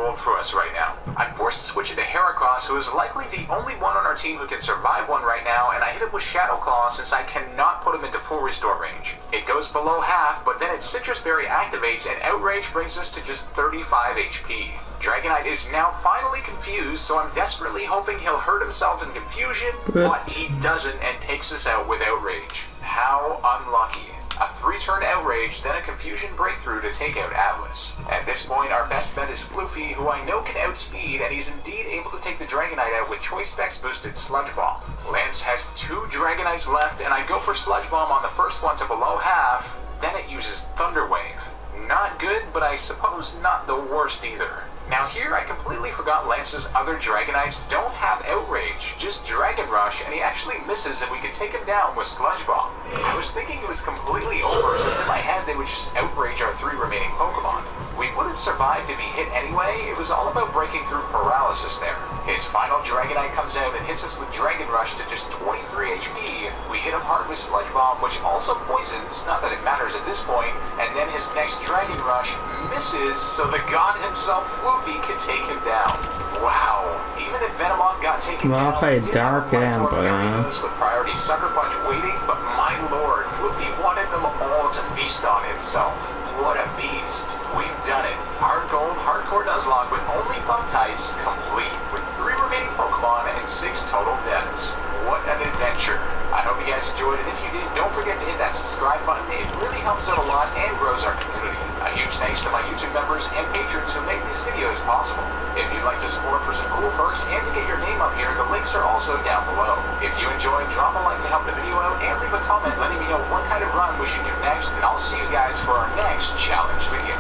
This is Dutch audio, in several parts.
gold for us right now. I'm forced to switch into Heracross, who is likely the only one on our team who can survive one right now, and I hit him with Shadow Claw since I cannot put him into full restore range. It goes below half, but then its Citrus Berry activates, and Outrage brings us to just 35 HP. Dragonite is now finally confused, so I'm desperately hoping he'll hurt himself in confusion, but he doesn't and takes us out with Outrage. How unlucky. A 3-turn Outrage, then a Confusion Breakthrough to take out Atlas. At this point, our best bet is Floofy, who I know can outspeed, and he's indeed able to take the Dragonite out with Choice Specs boosted Sludge Bomb. Lance has 2 Dragonites left, and I go for Sludge Bomb on the first one to below half, then it uses Thunder Wave. Not good, but I suppose not the worst either. Now here I completely forgot Lance's other Dragonites don't have Outrage, just Dragon Rush, and he actually misses if we can take him down with Sludge Bomb. I was thinking it was completely over since in my head they would just Outrage our 3 remaining Pokemon. We wouldn't survive to be hit anyway, it was all about breaking through paralysis there. His final Dragonite comes out and hits us with Dragon Rush to just 23 HP. We hit him hard with Sludge Bomb, which also poisons, not that it matters at this point, and then his next Dragon Rush misses, so the god himself, Floofy, can take him down. Wow. Even if Venomoth got taken down, we didn't have arenas with priority Sucker Punch waiting, but my lord, Floofy wanted them all to feast on himself. What a beast. We've done it. Hard Gold, Hardcore Nuzlocke with only bug types complete, with 3 remaining Pokemon and 6 total deaths. What an adventure. I hope you guys enjoyed it. If you did, don't forget to hit that subscribe button. It really helps out a lot and grows our community. A huge thanks to my YouTube members and patrons who make these videos possible. If you'd like to support for some cool perks and to get your name up here, the links are also down below. If you enjoyed, drop a like to help the video out and leave a comment letting me know what kind of run we should do next, and I'll see you guys for our next challenge video.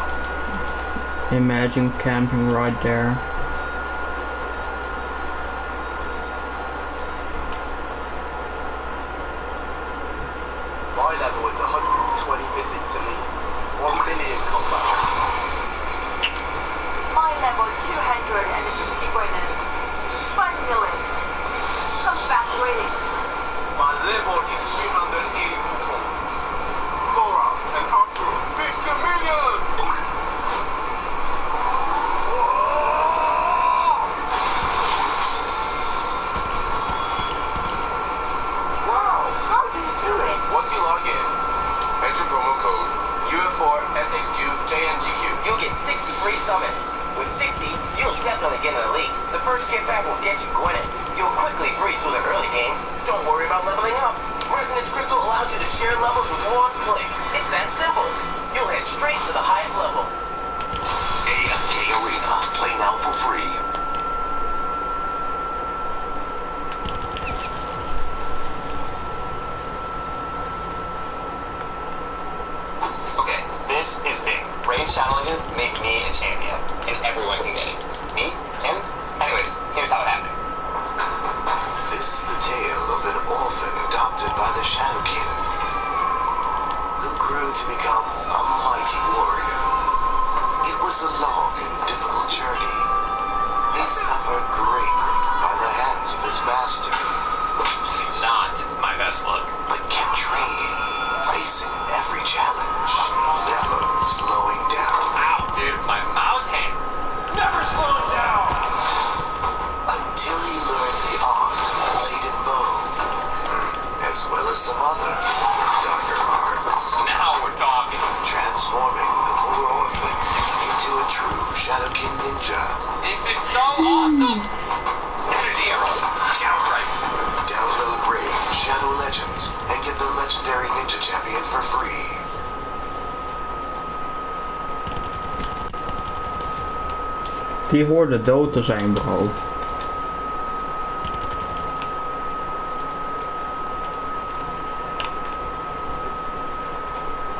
Imagine camping right there. My level is 120 visits a week. 1 million combat. My level 250 Gwyneth. 5 million. Combat ratings. My level is 380 Flora and up to 50 million! Wow, how did you do it? Once you log in, enter promo code UF4SH2JNGQ. You'll get 60 free summons. With 60, you'll definitely get an elite. The first get back will get you Gwyneth. You'll quickly breeze through the early game. Don't worry about leveling up. Resonance Crystal allows you to share levels with 1 click. It's that simple. You'll head straight to the highest level. AFK Arena. Play now for free. Okay, this is big. Range challenges make me a champion, and everyone can get it. Me? Him? Anyways, here's how it happened. This is the tale of an orphan adopted by the Shadow King, who grew to become a mighty warrior. It was a long and difficult journey. He suffered greatly by the hands of his master. Not my best look. But kept training, facing every challenge, never slowing down. Ow, dude, my mouse hand. Never slowing down! Until he learned the art of bladed bow, as well as some other darker arts. Now we're talking. Transforming the poor orphan into a true Shadow King ninja. This is so awesome! Energy arrow. Shadow strike. Download Raid Shadow Legends and get the legendary ninja champion for free. Die hoorde dood te zijn, bro.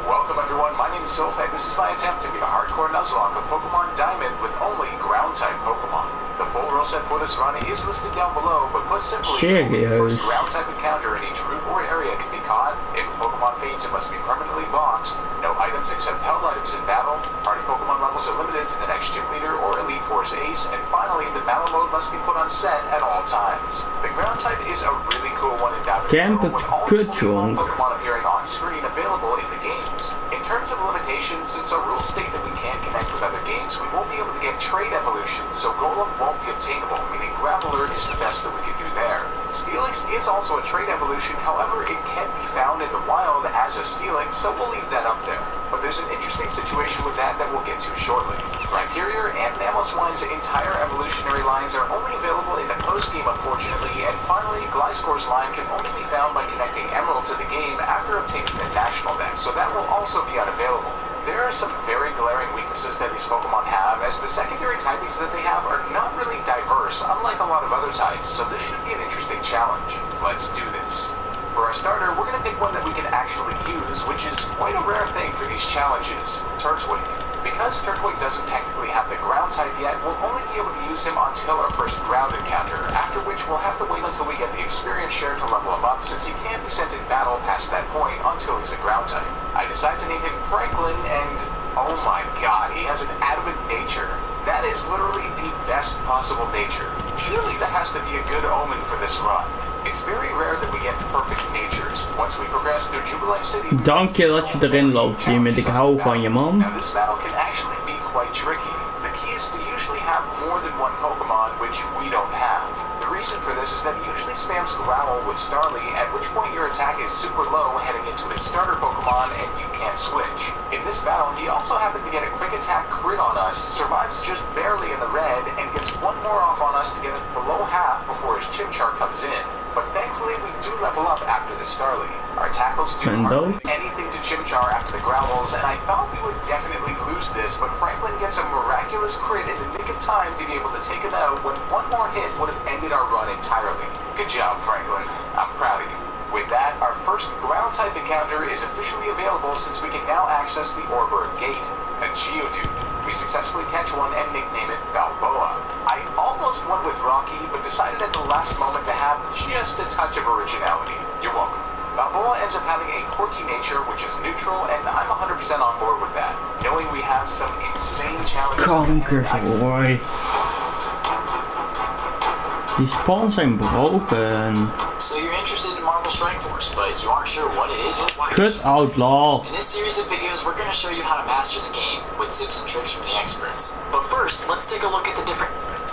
Welcome everyone, my name is Sylphek. This is my attempt to be a hardcore Nuzlocke of Pokemon Diamond with only ground-type Pokemon. The full rule set for this run is listed down below, but put simply, only the first ground-type encounter in each route or area can be caught. If a Pokemon faints, it must be permanently boxed. No items except held items in battle. Party Pokemon levels are limited to the next gym leader or Elite Force Ace. And finally, the battle mode must be put on set at all times. The ground-type is a really cool one in Diamond, with all the Pokemon appearing on screen available in the games. In terms of limitations, since our rules state that we can't connect with other games, we won't be able to get trade evolution, so Golem won't be obtainable, meaning Graveler is the best that we can do there. Steelix is also a trade evolution, however it can be found in the wild as a Steelix, so we'll leave that up there. But there's an interesting situation with that we'll get to shortly. Rhyperior and Mamoswine's entire evolutionary lines are only available in the post-game unfortunately, and finally Gliscor's line can only be found by connecting Emerald to the game after obtaining the national deck, so that will also be unavailable. There are some very glaring weaknesses that these Pokemon have, as the secondary typings that they have are not really diverse, unlike a lot of other types, so this should be an interesting challenge. Let's do this. For our starter, we're going to pick one that we can actually use, which is quite a rare thing for these challenges, Turtwig. Because Turtwig doesn't technically have the ground type yet, we'll only be able to use him until our first ground encounter, after which we'll have to wait until we get the experience share to level him up, since he can't be sent in battle past that point until he's a ground type. I decided to name him Franklin, and oh my god, he has an adamant nature. That is literally the best possible nature. Surely that has to be a good omen for this run. It's very rare that we get perfect natures. Once we progress through Jubilee City... Dank je dat je erin loopt, Jimmy. Ik hou van je, man. Now this battle can actually be quite tricky. The key is to usually have more than one Pokemon, which we don't have. The reason for this is that he usually spams Growl with Starly, at which point your attack is super low heading into his starter Pokemon and you can't switch. In this battle, he also happened to get a quick attack crit on us, survives just barely in the red, and gets one more off on us to get it below half before his Chimchar comes in. But thankfully, we do level up after the Starly. Our tackles do hardly anything to Chimchar after the Growls, and I thought we would definitely lose this, but Franklin gets a miraculous crit in the nick of time to be able to take him out when one more hit would have ended our run entirely. Good job, Franklin. I'm proud of you. With that, our first ground-type encounter is officially available since we can now access the Oreburgh Gate, a Geodude. We successfully catch one and nickname it Balboa. I almost went with Rocky, but decided at the last moment to have just a touch of originality. You're welcome. Balboa ends up having a quirky nature, which is neutral, and I'm 100% on board with that. Knowing we have some insane challenges... Kankerzooi. Die spawns zijn broken. So you're interested in Marble Strike Force, but you aren't sure what it is or why. Good outlaw. In this series of videos, we're going to show you how to master the game with tips and tricks from the experts. But first, let's take a look at the different...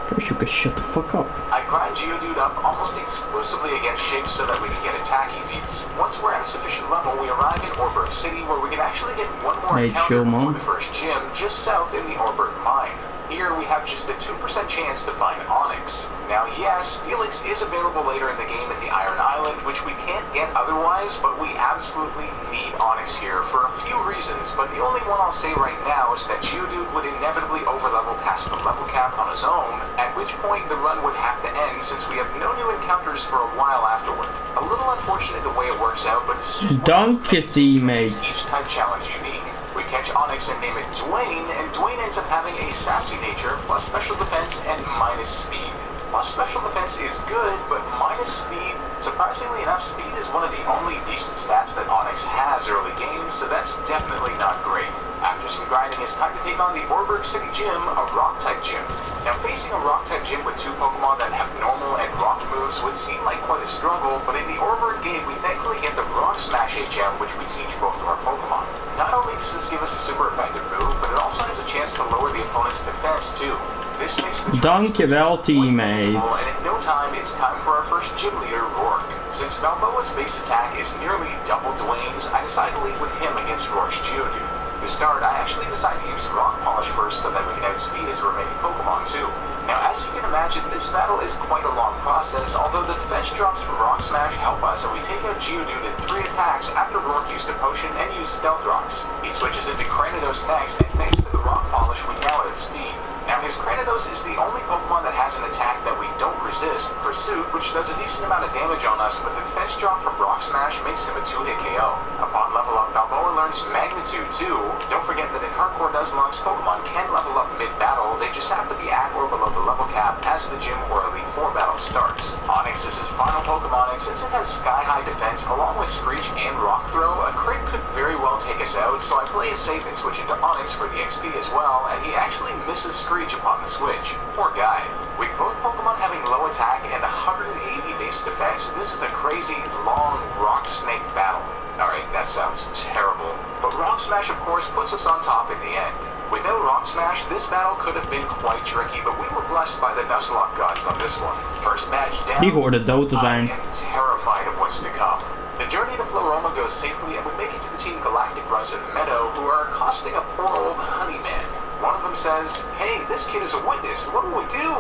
First you can shut the fuck up. I grind Geodude up almost exclusively against shapes so that we can get attack EVs. Once we're at a sufficient level, we arrive in Oreburgh City, where we can actually get one more encounter before the first gym, just south in the Oreburgh Mine. Here we have just a 2% chance to find Onyx. Now yes, Steelix is available later in the game at the Iron Island, which we can't get otherwise, but we absolutely need Onyx here for a few reasons, but the only one I'll say right now is that Geodude would inevitably overlevel past the level cap on his own, at which point the run would have to end since we have no new encounters for a while afterward. A little unfortunate the way it works out, but this is just each type challenge unique. We catch Onyx and name it Dwayne, and Dwayne ends up having a sassy nature, plus special defense, and minus speed. Plus special defense is good, but minus speed, surprisingly enough, speed is one of the only decent stats that Onyx has early game, so that's definitely not great. After some grinding, it's time to take on the Oreburgh City Gym, a Rock-type gym. Now, facing a Rock-type gym with two Pokemon that have normal and Rock moves would seem like quite a struggle, but in the Oreburgh game, we thankfully get the Rock Smash HM, which we teach both of our Pokemon. Not only does this give us a super effective move, but it also has a chance to lower the opponent's defense, too. This makes the Dankjewel, teammates. And in no time, it's time for our first gym leader, Rourke. Since Balboa's base attack is nearly double Dwayne's, I decided to lead with him against Rourke's Geodude. To start, I actually decided to use Rock Polish first so that we can outspeed his remaining Pokemon too. Now, as you can imagine, this battle is quite a long process, although the defense drops from Rock Smash help us, and we take out Geodude in 3 attacks after Rourke used a potion and used Stealth Rocks. He switches into Cranidos next, and thanks to the Rock Polish, we now outspeed. Now, his Cranidos is the only Pokemon that has an attack that we don't resist, Pursuit, which does a decent amount of damage on us, but the defense drop from Rock Smash makes him a 2-hit KO. Upon level up, Balboa learns Magnitude too. Don't forget that in Hardcore Nuzlocke, Pokemon can level up mid-battle, they just have to be at or below the level cap as the gym or Elite 4 battle starts. Onyx is his final Pokemon, and since it has sky-high defense along with Screech and Rock Throw, a crit could very well take us out, so I play it safe and switch into Onyx for the XP as well, and he actually misses Screech upon the switch. Poor guy. With both Pokemon having low attack and 180 base defense, this is a crazy, long Rock Snake battle. Alright, that sounds terrible. But Rock Smash, of course, puts us on top in the end. Without Rock Smash, this battle could have been quite tricky, but we were blessed by the Nuzlocke gods on this one. First match down, Die hoorde dood te zijn. I am terrified of what's to come. The journey to Floroma goes safely, and we make it to the Team Galactic Runs in the meadow, who are accosting a poor old honey man. One of them says, "Hey, this kid is a witness, what do we do?"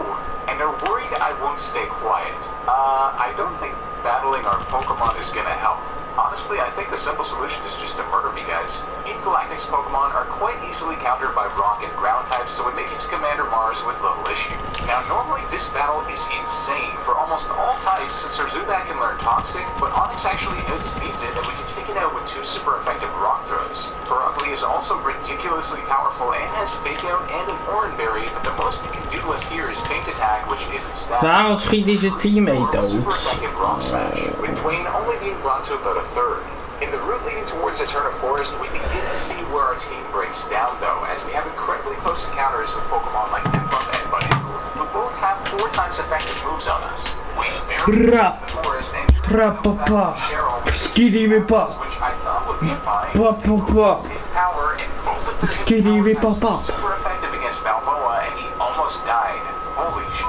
And they're worried I won't stay quiet. I don't think battling our Pokemon is gonna help. Honestly, I think the simple solution is just to murder me, guys. Team Galactic's Pokemon are quite easily countered by rock and ground types, so we make it to Commander Mars with little issue. Now, normally this battle is insane for almost all types, since our Zubat can learn Toxic, but Onix actually outspeeds it, and we can take it out with 2 super effective rock throws. Ferocity is also ridiculously powerful and has Fake Out and an Oran Berry, but the most it can do to us here is Paint Attack, which isn't static. Waarom schiet deze teammate Super dood? effective Rock Smash, with Dwayne only being brought to about a third. In the route leading towards Eterna Forest, we begin to see where our team breaks down though, as we have incredibly close encounters with Pokemon like Nymphum and Buddy, who both have 4 times effective moves on us. We barely Rap. the forest and Papa. Cheryl, Skiddy me pa. which I thought would be fine. Papa. His power and both of their hit Skiddy me power papa. types were super effective against Balboa, and he almost died. Holy shit.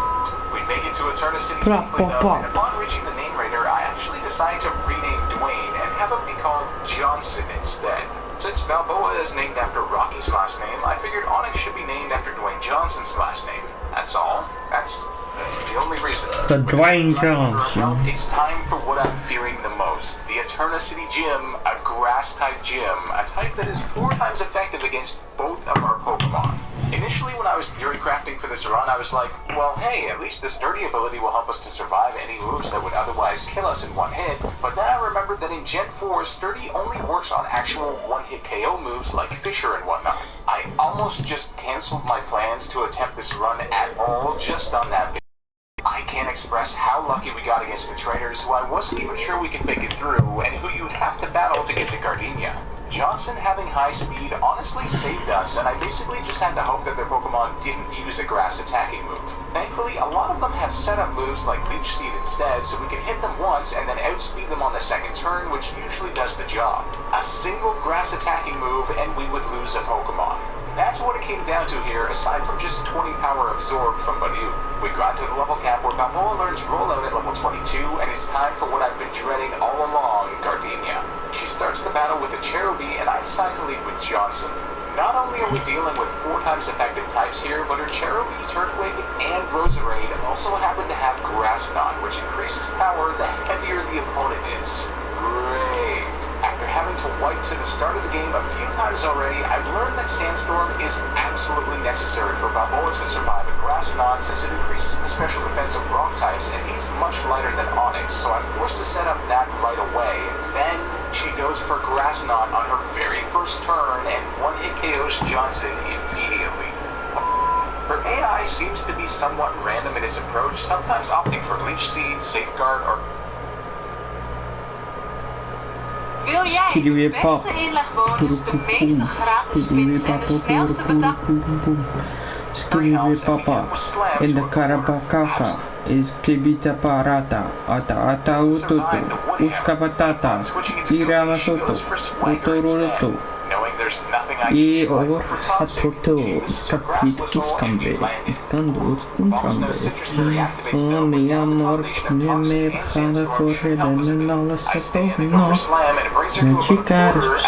We make it to Eterna City safely though, and upon reaching the name raider, I actually decide to rename Dwayne and have him be called Johnson instead. Since Balboa is named after Rocky's last name, I figured Onix should be named after Dwayne Johnson's last name. That's all. That's the only reason. The Dwayne Johnson. It's time for what I'm fearing the most. The Eterna City Gym, a grass-type gym, a type that is 4 times effective against both of our Pokemon. Initially, when I was theory crafting for this run, I was like, well, hey, at least this Sturdy ability will help us to survive any moves that would otherwise kill us in one hit. But then I remembered that in Gen 4, Sturdy only works on actual one-hit KO moves like Fisher and whatnot. I almost just canceled my plans to attempt this run at all just on that bit. I can't express how lucky we got against the trainers, who I wasn't even sure we could make it through, and who you'd have to battle to get to Gardenia. Johnson having high speed honestly saved us, and I basically just had to hope that their Pokemon didn't use a grass attacking move. Thankfully, a lot of them have setup moves like Leech Seed instead, so we can hit them once and then outspeed them on the second turn, which usually does the job. A single grass attacking move and we would lose a Pokemon. That's what it came down to here, aside from just 20 power absorbed from Badu. We got to the level cap where Balboa learns Rollout at level 22, and it's time for what I've been dreading all along, Gardenia. She starts the battle with a Cherubi, and I decide to lead with Johnson. Not only are we dealing with 4 times effective types here, but her Cherubi, Turtwig, and Roserade also happen to have Grass Knot, which increases power the heavier the opponent is. Great. After having to wipe to the start of the game a few times already, I've learned that Sandstorm is absolutely necessary for Balboa to survive a Grass Knot, since it increases the special defense of rock types, and he's much lighter than Onix, so I'm forced to set up that right away. Then she goes for Grass Knot on her very first turn, and one-hit KOs Johnson immediately. Her AI seems to be somewhat random in its approach, sometimes opting for Leech Seed, Safeguard, or... Wil jij de beste inlegbonus, de meeste gratis spins en de snelste betaling? Skibidi papa. In de Karabakaka is Kibita parata. Ata ututu. Uskabatata. Irama soto. Utoruto. E or hatoto. Kapit kiskambe. Ikandos inkambe. Mi amor. Mi mercada corre de menala sapo. No. Chikaras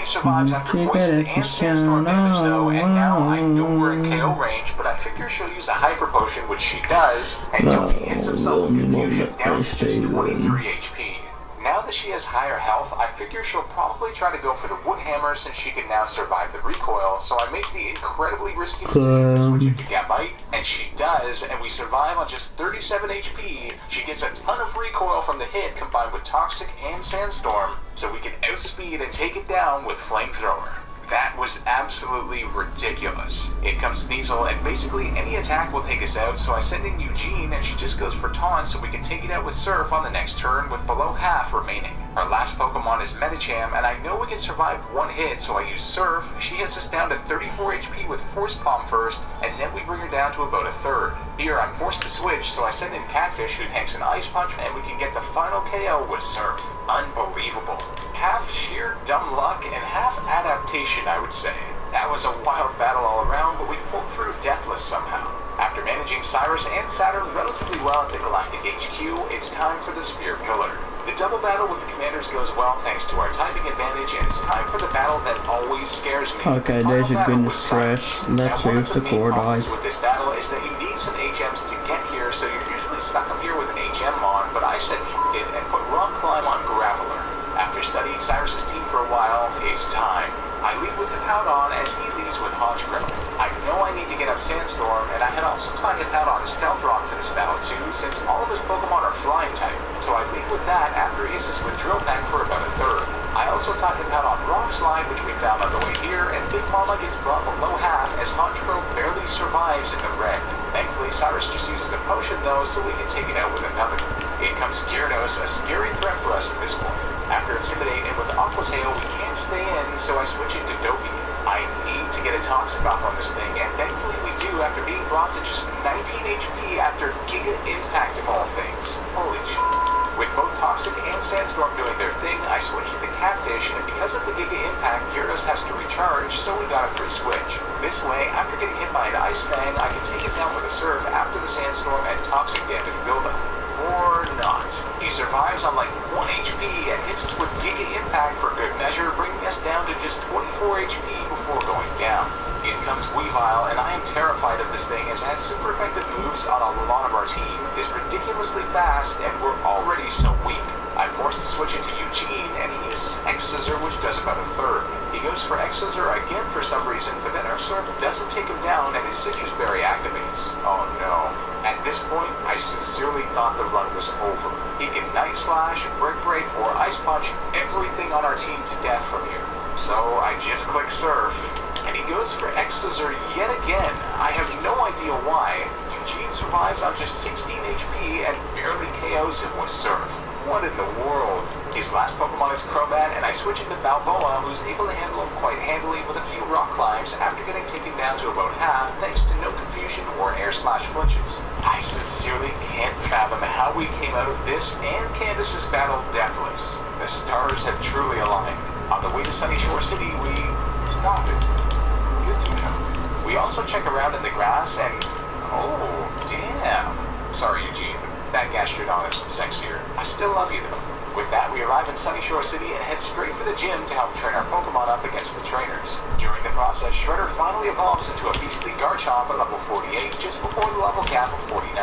survives after poison and sandstorm damage though, and now I know we're in KO range, but I figure she'll use a hyper potion, which she does, and Yogi hits himself with confusion down to just 23 HP. Now that she has higher health, I figure she'll probably try to go for the Wood Hammer since she can now survive the recoil, so I make the incredibly risky decision to switch it to Gambite, and she does, and we survive on just 37 HP. She gets a ton of recoil from the hit combined with Toxic and Sandstorm, so we can outspeed and take it down with Flamethrower. That was absolutely ridiculous. It comes Sneasel, and basically any attack will take us out, so I send in Eugene, and she just goes for Taunt so we can take it out with Surf on the next turn with below half remaining. Our last Pokemon is Medicham, and I know we can survive one hit, so I use Surf. She hits us down to 34 HP with Force Palm first, and then we bring her down to about a third. Here I'm forced to switch, so I send in Catfish, who tanks an Ice Punch, and we can get the final KO with Surf. Unbelievable. Half sheer dumb luck and half adaptation, I would say. That was a wild battle all around, but we pulled through deathless somehow. After managing Cyrus and Saturn relatively well at the Galactic HQ, it's time for the Spear Pillar. The double battle with the commanders goes well thanks to our timing advantage, and it's time for the battle that always scares me. Okay, there's a goodness crash. Let's use the core dive. With this battle is that you need some HMs to get here, so you're usually stuck up here with an HM on, but I said f*** it and put rock climb on Graveler. After studying Cyrus's team for a while, it's time. I lead with the Pout on as he leads with Hodgegrill. I know I need to get up Sandstorm, and I had also planned to Pout on Stealth Rock for this battle too, since all of his Pokemon are flying type, so I lead with that after he assists with Drill Peck for about a third. I also thought to Pout on Rock Slide, which we found on the way here, and Big Mama gets brought below half as Hodgegrill barely survives in the red. Thankfully, Cyrus just uses a potion though, so we can take it out with another. In comes Gyarados, a scary threat for us at this point. After Intimidate and with Aqua Tail, we can't stay in, so I switch into Dopey. I need to get a Toxic off on this thing, and thankfully we do after being brought to just 19 HP after Giga Impact of all things. Holy shit. With both Toxic and Sandstorm doing their thing, I switched into Catfish, and because of the Giga Impact, Gyarados has to recharge, so we got a free switch. This way, after getting hit by an Ice Fang, I can take him down with a Surf after the Sandstorm and Toxic damage buildup. Or not. He survives on like 1 HP and hits us with Giga Impact for good measure, bringing us down to just 24 HP before going down. In comes Weavile, and I am terrified of this thing as it has super effective moves on a lot of our team, is ridiculously fast, and we're already so weak. I'm forced to switch into Eugene, and he uses X-Scissor, which does about a third. He goes for X-Scissor again for some reason, but then our Surf doesn't take him down, and his Citrus Berry activates. Oh no. At this point, I sincerely thought the run was over. He can Night Slash, Brick Break, or Ice Punch everything on our team to death from here. So I just click Surf, and he goes for X-Scissor yet again. I have no idea why. Eugene survives on just 16 HP and barely KOs him with Surf. What in the world? His last Pokemon is Crobat, and I switch into Balboa, who's able to handle him quite handily with a few rock climbs after getting taken down to about half thanks to no confusion or air slash flinches. I sincerely can't fathom how we came out of this and Candace's battle deathless. The stars have truly aligned. On the way to Sunny Shore City, we stopped it. Good to know. We also check around in the grass and... oh, damn. Sorry, Eugene. That Gastrodon is sexier. I still love you though. With that, we arrive in Sunny Shore City and head straight for the gym to help train our Pokemon up against the trainers. During the process, Shredder finally evolves into a beastly Garchomp at level 48, just before the level cap of 49.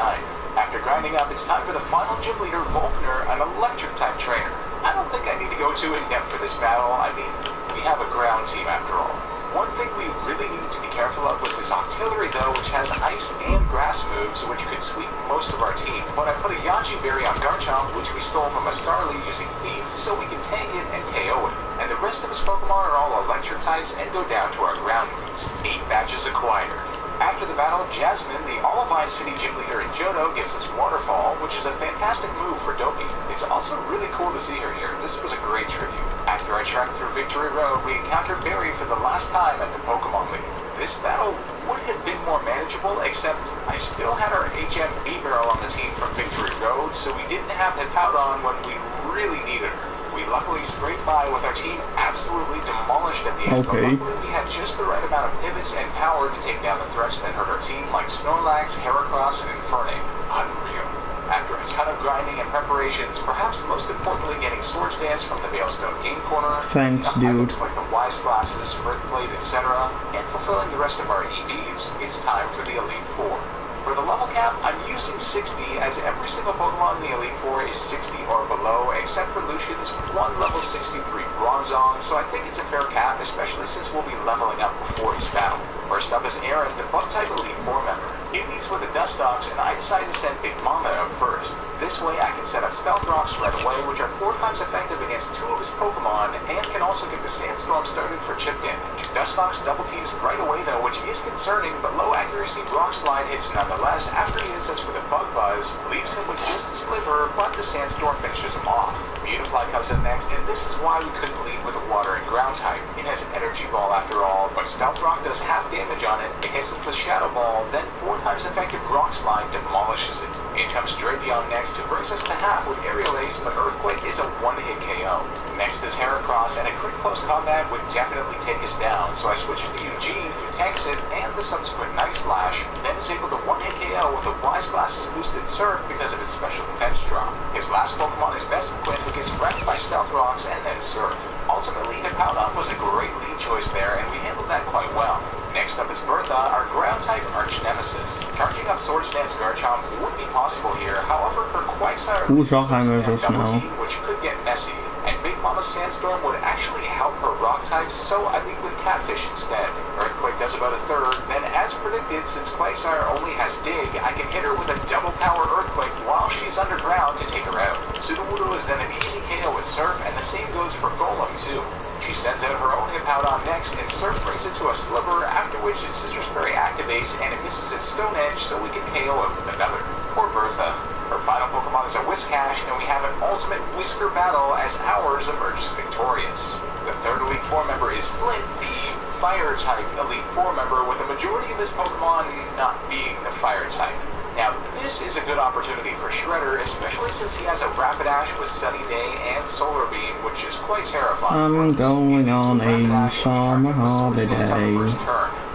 After grinding up, it's time for the final gym leader, Volkner, an electric-type trainer. I don't think I need to go too in-depth for this battle. I mean, we have a ground team after all. One thing we really needed to be careful of was his Octillery though, which has ice and grass moves, which could sweep most of our team. But I put a Yachi Berry on Garchomp, which we stole from a Starly using Thief, so we can tank it and KO it. And the rest of his Pokemon are all electric types and go down to our ground moves. 8 badges acquired. After the battle, Jasmine, the Olivine City gym leader in Johto, gives us Waterfall, which is a fantastic move for Dopey. It's also really cool to see her here. This was a great tribute. After I trekked through Victory Road, we encountered Barry for the last time at the Pokemon League. This battle would have been more manageable, except I still had our HM B-Barrel on the team from Victory Road, so we didn't have the Pout on when we really needed her. We luckily scraped by with our team absolutely demolished at the end, but luckily we had just the right amount of pivots and power to take down the threats that hurt our team like Snorlax, Heracross, and Infernape. Unreal. After a ton of grinding and preparations, perhaps most importantly getting Swords Dance from the Veilstone Game Corner, thanks, dude, like the Wise Glasses, Earthblade, etc., and fulfilling the rest of our EVs, it's time for the Elite Four. For the level cap, I'm using 60, as every single Pokemon in the Elite Four is 60 or below, except for Lucian's one level 63 Bronzong, so I think it's a fair cap, especially since we'll be leveling up before each battle. First up is Aaron, the Bug-type Elite Four member. He leads with the Dustox, and I decided to send Big Mama out first. This way I can set up Stealth Rocks right away, which are 4 times effective against 2 of his Pokemon, and can also get the Sandstorm started for chip damage. Dustox double teams right away though, which is concerning, but low accuracy Rock Slide hits nonetheless after he hits us with a Bug Buzz, leaves him with just a sliver, but the Sandstorm finishes him off. Beautifly comes in next, and this is why we couldn't lead with a water and ground type. It has an energy ball after all, but Stealth Rock does half damage on it. It hits with the Shadow Ball, then 4 times effective Rock Slide demolishes it. In comes Drapion next, who brings us to half with Aerial Ace, but Earthquake is a one-hit KO. Next is Heracross, and a crit close combat would definitely take us down, so I switch to Eugene, who tanks it, and the subsequent Night Slash, then is able to one-hit KO with a Wise Glasses boosted Surf because of its special defense drop. His last Pokemon is Vespiquen, who gets wrecked by Stealth Rocks and then Surf. Ultimately, Hippowdon was a great lead choice there, and we handled that quite well. Next up is Bertha, our ground-type arch-nemesis. Charging up Swords Dance Garchomp would be possible here, however, her Quagsire which could get messy, and Big Mama Sandstorm would actually help her rock-type, so I lead with Catfish instead. Earthquake does about a third, then as predicted, since Quagsire only has Dig, I can hit her with a double-power Earthquake while she's underground to take her out. Sudowoodo is then an easy KO with Surf, and the same goes for Golem too. She sends out her own Hippowdon next, and Surf brings it to a sliver, after which its Citrus Berry activates, and it misses its Stone Edge, so we can KO it with another. Poor Bertha. Her final Pokemon is a Whiscash, and we have an ultimate Whisker battle as ours emerges victorious. The third Elite Four member is Flint, the Fire-type Elite Four member, with a majority of his Pokemon not being the Fire-type. Now, this is a good opportunity for Shredder, especially since he has a Rapidash with Sunny Day and Solar Beam, which is quite terrifying. I'm going on a summer holiday.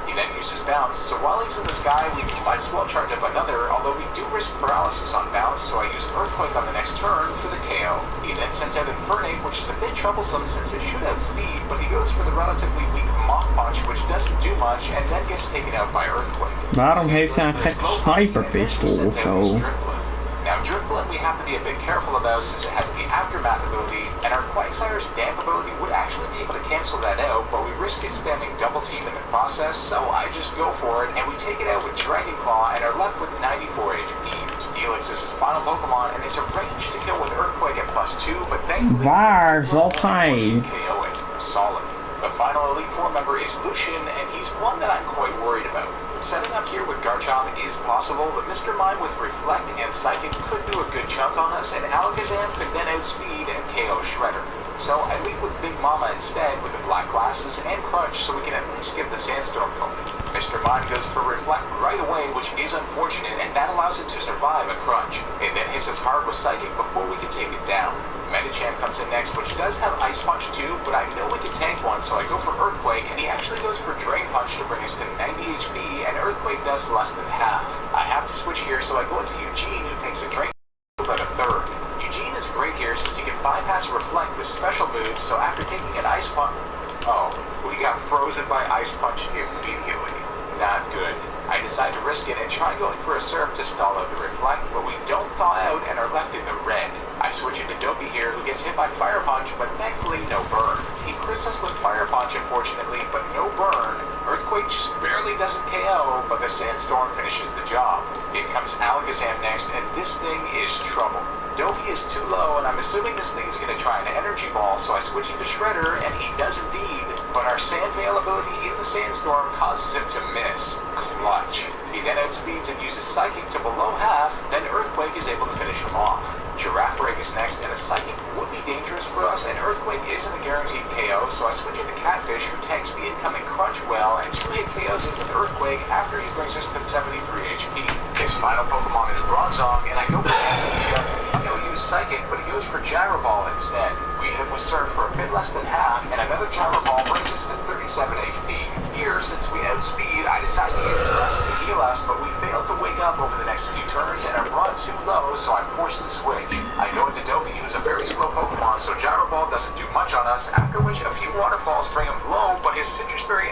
He then uses Bounce, so while he's in the sky, we might as well charge up another, although we do risk paralysis on Bounce, so I use Earthquake on the next turn for the KO. He then sends out Infernape, which is a bit troublesome since it should outspeed, but he goes for the relatively weak Mach Punch, which doesn't do much, and then gets taken out by Earthquake. Waarom heeft hij een gekke sniper pistol of zo? Now, Drifblim we have to be a bit careful about since it has the Aftermath ability, and our Quagsire's Damp ability would actually be able to cancel that out, but we risk it spamming Double Team in the process, so I just go for it, and we take it out with Dragon Claw and are left with 94 HP. Steelix is his final Pokemon, and it's a range to kill with Earthquake at +2, but thankfully, waar zal hij? KO it. Solid. The final Elite Four member is Lucian, and he's one that I'm quite worried about. Setting up here with Garchomp is possible, but Mr. Mime with Reflect and Psychic could do a good chunk on us, and Alakazam could then outspeed and KO Shredder. So I lead with Big Mama instead with the Black Glasses and Crunch so we can at least get the Sandstorm going. Mr. Mime goes for Reflect right away, which is unfortunate, and that allows it to survive a Crunch. It then hits us hard with Psychic before we can take it down. Medicham comes in next, which does have Ice Punch too, but I know we can tank one, so I go for Earthquake, and he actually goes for Drain Punch to bring us to 90 HP, and Earthquake does less than half. I have to switch here, so I go into Eugene, who takes a Drain about a third. Eugene is great here since he can bypass Reflect with special moves, so after taking an Ice Punch... Oh, we got frozen by Ice Punch immediately. Not good. I decide to risk it and try going for a Surf to stall out the Reflect, but we don't thaw out and are left in the red. I switch into Dopey here, who gets hit by Fire Punch, but thankfully no burn. He crits us with Fire Punch, unfortunately, but no burn. Earthquake barely doesn't KO, but the Sandstorm finishes the job. In comes Alakazam next, and this thing is trouble. Dopey is too low, and I'm assuming this thing's going to try an Energy Ball, so I switch into Shredder, and he does indeed. But our Sand Veil ability in the Sandstorm causes him to miss. Clutch. He then outspeeds and uses Psychic to below half, then Earthquake is able to finish him off. Girafarig is next, and a Psychic would be dangerous for us, and Earthquake isn't a guaranteed KO, so I switch into Catfish, who tanks the incoming Crunch well, and 2-hit KOs it with Earthquake after he brings us to 73 HP. His final Pokemon is Bronzong, and I go for Amnesia. He'll use Psychic, but he goes for Gyro Ball instead. We hit him with Surf for a bit less than half, and another Gyro Ball brings us to 37 HP. Here, since we outspeed, I decide to use Rest to heal us, but we fail to wake up over the next few turns and are brought too low, so I'm forced to switch. I go into Dopey, who's a very slow Pokemon, so Gyro Ball doesn't do much on us, after which a few waterfalls bring him low, but his Citrus Berry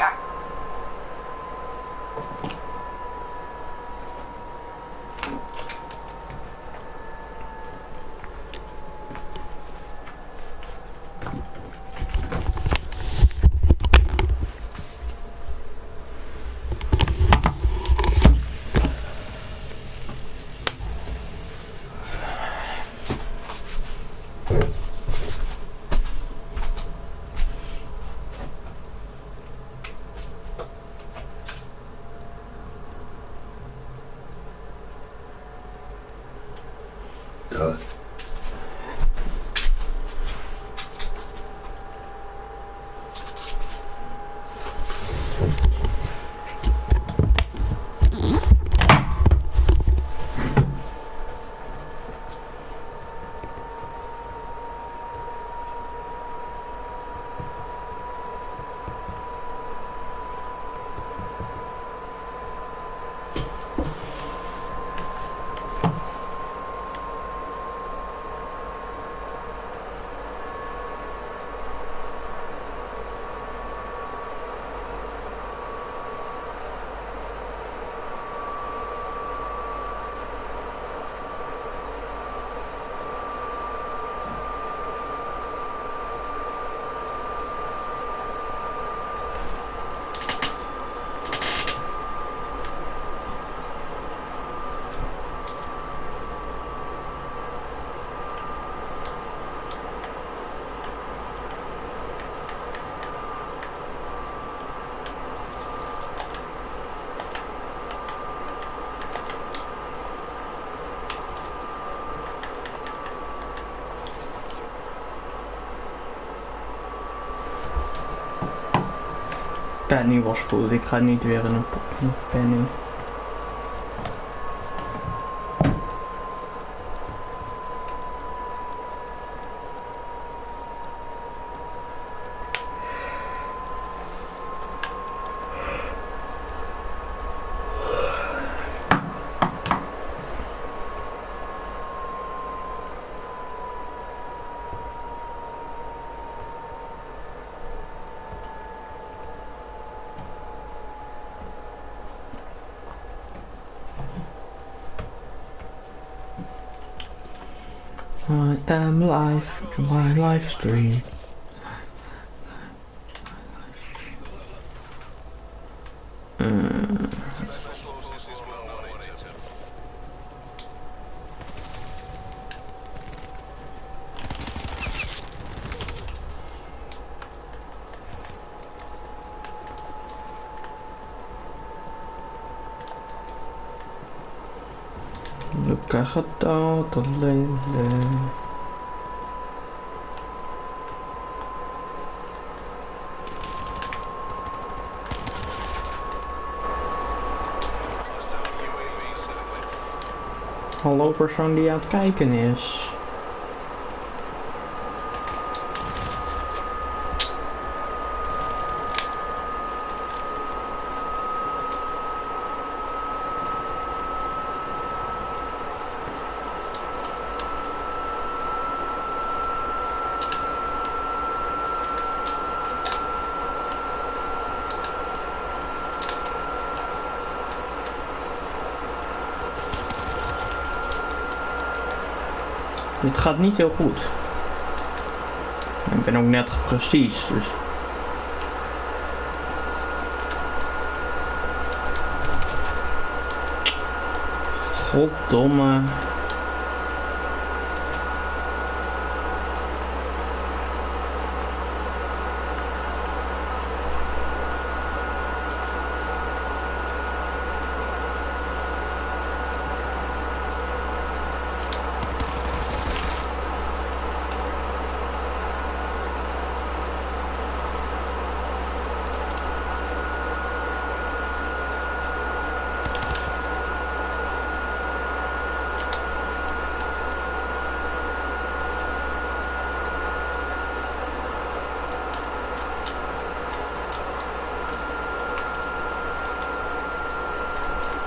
penny was goed. Ik ga niet weer in een penny. I am live to my live stream. Luca gedaald alleen. Hallo persoon die aan het kijken is. Het gaat niet heel goed. Ik ben ook net precies, dus... Goddomme.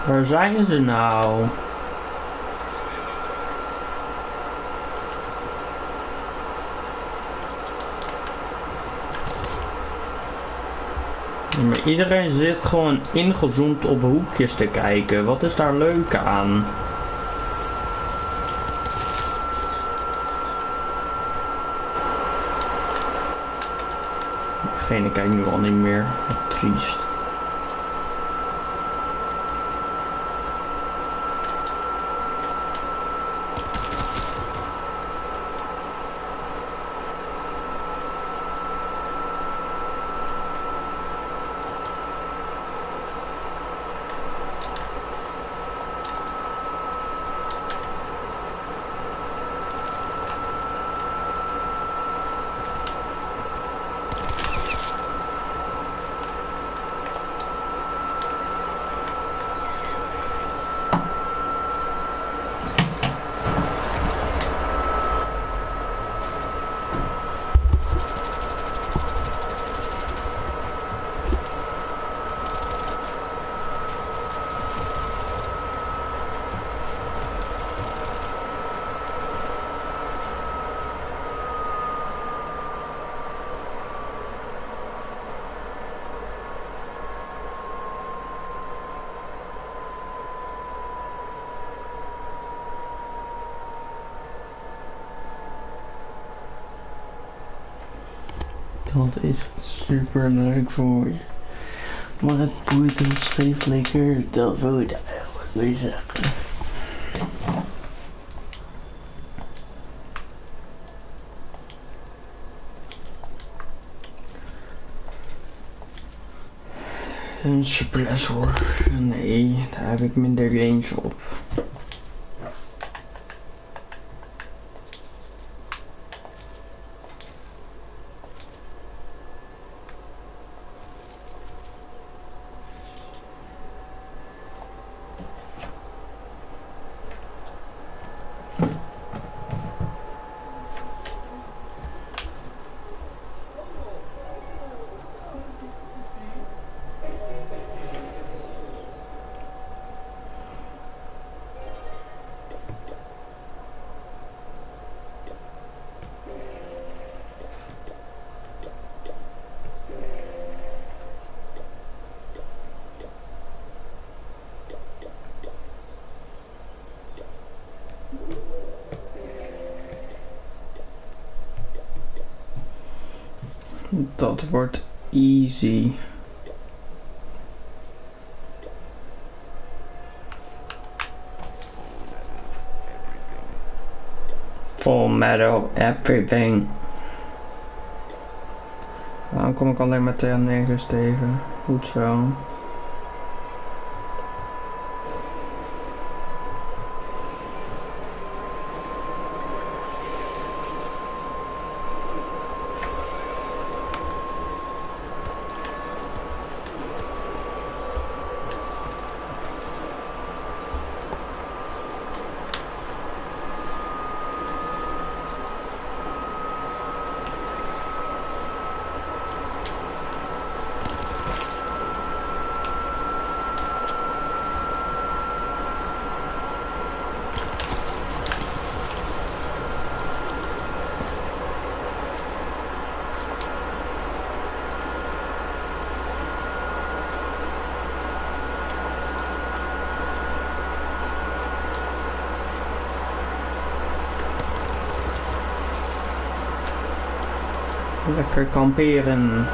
Waar zijn ze nou? Maar iedereen zit gewoon ingezoomd op hoekjes te kijken. Wat is daar leuk aan? Degene kijkt nu al niet meer. Wat triest. Dat is super leuk voor je. Maar het boeit ons geen flikker, dat wil je eigenlijk mee zeggen. Een suppressor. Nee, daar heb ik minder range op. Dat wordt easy. Full metal, everything. Waarom kom ik alleen maar TL9's tegen? Goed zo. Lekker kamperen.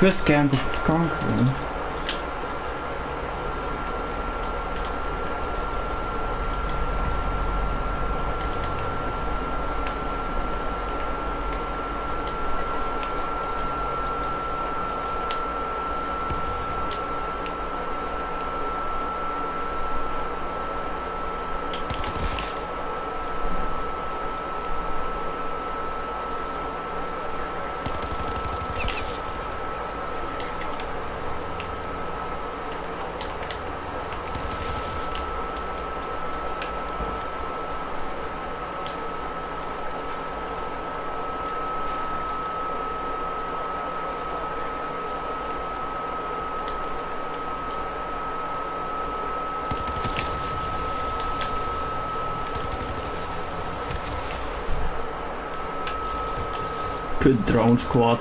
Kustcamp is kanker. Kut drone squad.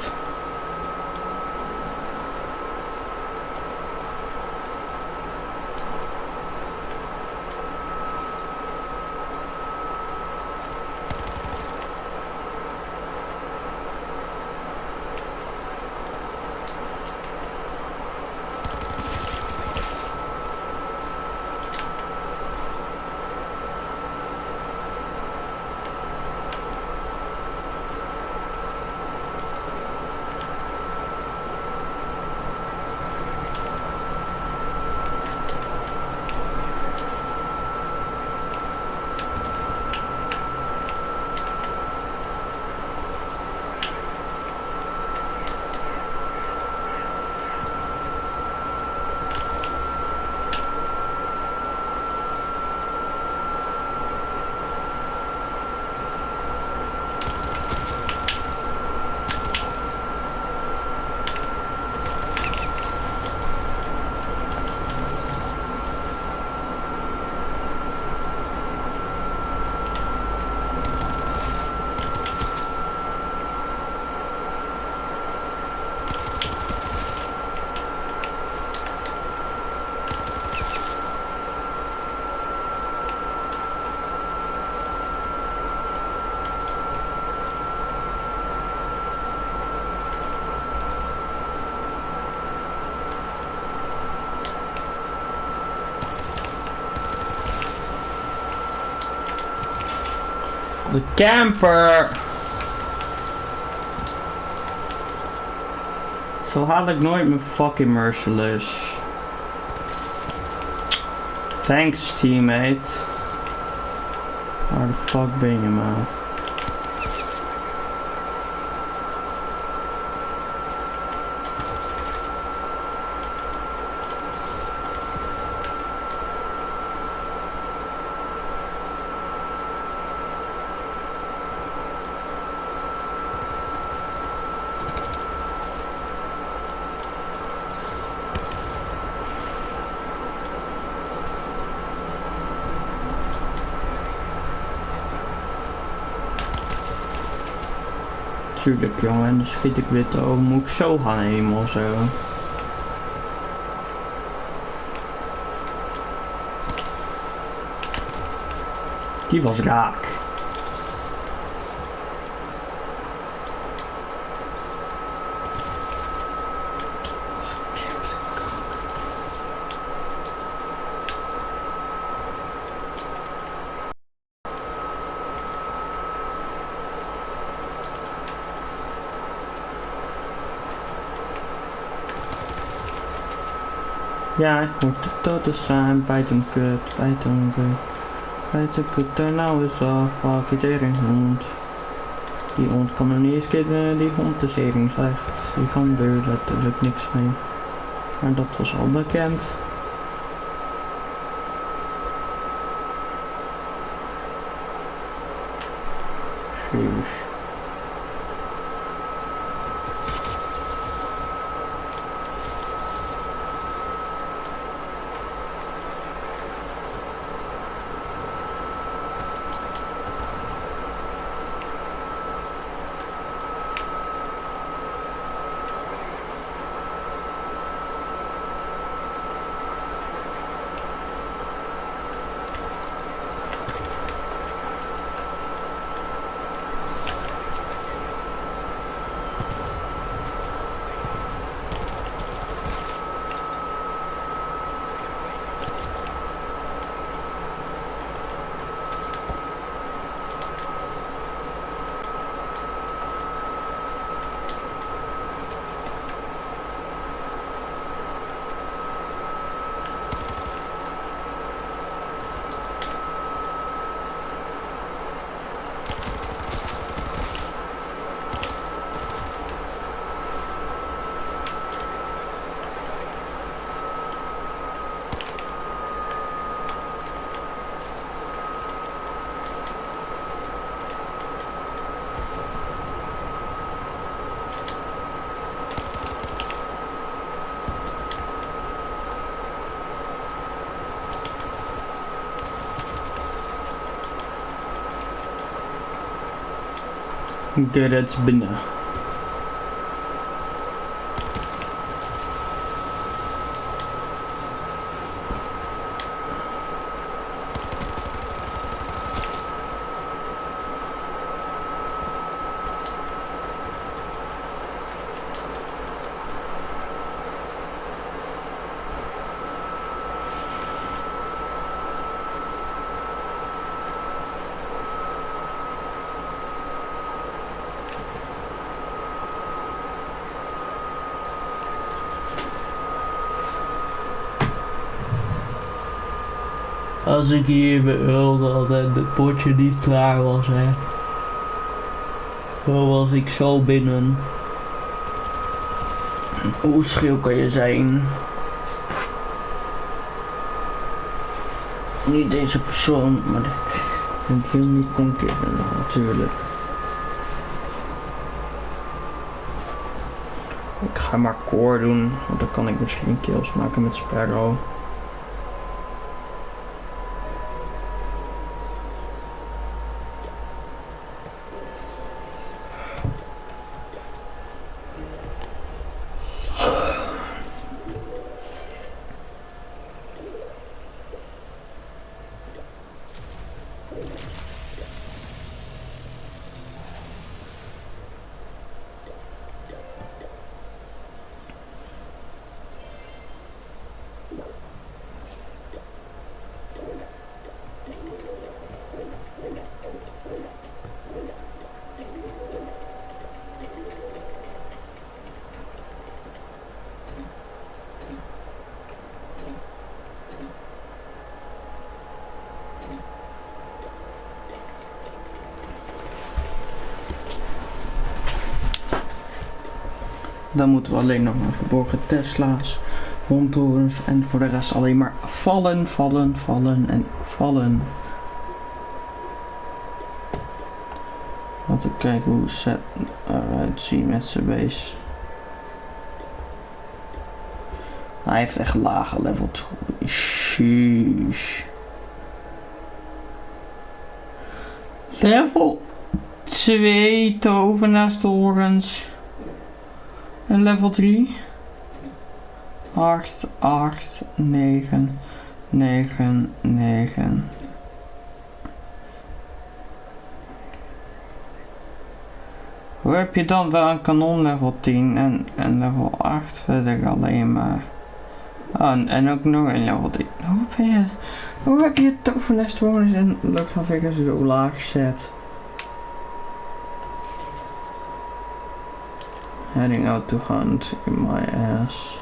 De camper! Zo haal ik nooit mijn fucking merciless. Thanks teammate. Waar de fuck ben je, maat? Tuurlijk jongen, en dan schiet ik weer te over, moet ik zo gaan nemen of zo. Die was raak. Ja, ik moet de toten zijn, bijt hem kut, bijt hem kut. Bijt hem kut, er nou eens af, fuck je tegen hond. Die hond kan nog niet eens kitten, die hond is even slecht. Die kan er letterlijk niks mee. Maar dat was al bekend. Jeez. Gerrit binnen. Als ik hier beulde en het potje niet klaar was, hè. Zo was ik zo binnen. Hoe schil kan je zijn? Niet deze persoon, maar ik wil niet kon kennen, natuurlijk. Ik ga maar core doen, want dan kan ik misschien kills maken met Sparrow. Dan moeten we alleen nog maar verborgen Tesla's, rondtorens en voor de rest alleen maar vallen, vallen, vallen en vallen. Laten we kijken hoe ze eruit zien met zijn base. Hij heeft echt lage level 2. Sheesh. Level 2 tovenaarstorens. En level 3. 8, 8, 9, 9, 9. Hoe heb je dan wel een kanon level 10 en level 8 verder alleen maar. Oh, en ook nog een level 3. Hoe heb je tovenaarstorens en luchtafwekkers zo laag gezet? Heading out to hunt in my ass.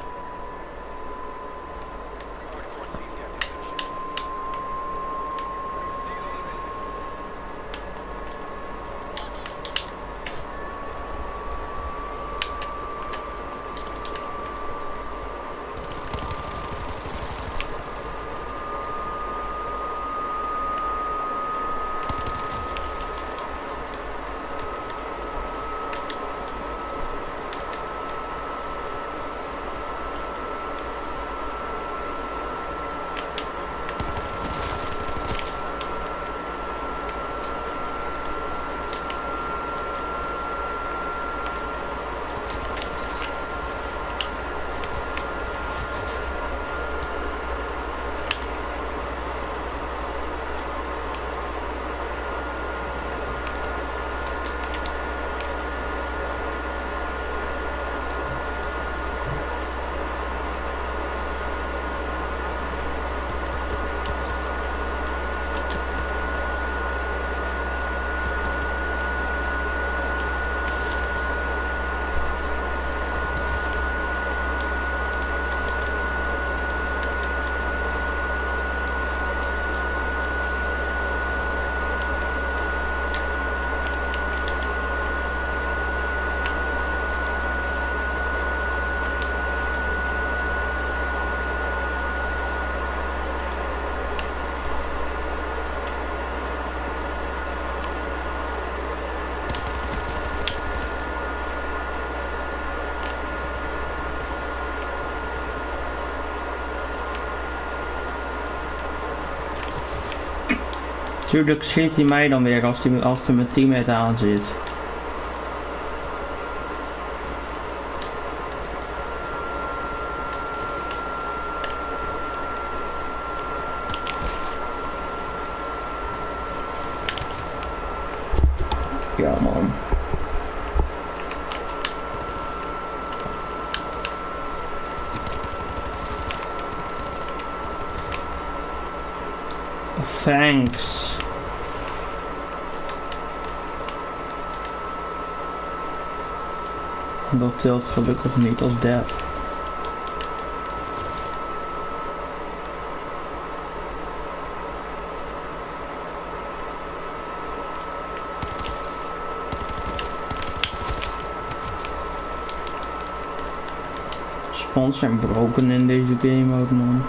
Tuurlijk schiet hij mij dan weer als hij achter mijn teammate aan zit. Ja man. Thanks. Dat telt gelukkig niet als death. Spawns zijn broken in deze game ook man.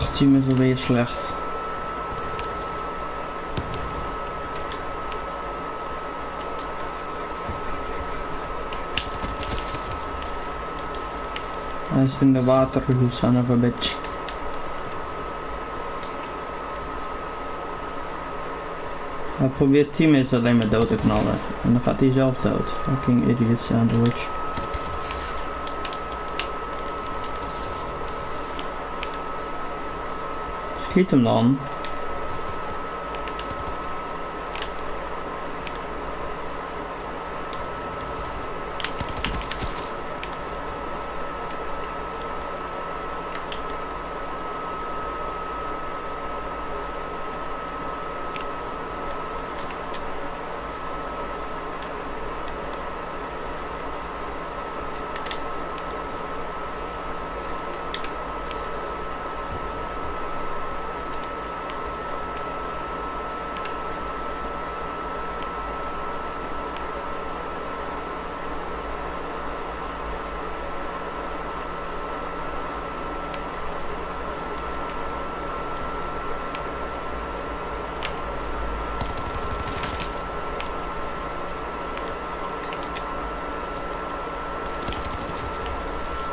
Ach, team is alweer slecht. Hij is in de water, you son of a bitch. Hij probeert teammates alleen maar dood te knallen. En dan gaat hij zelf dood. Fucking idiot sandwich. Schiet hem dan.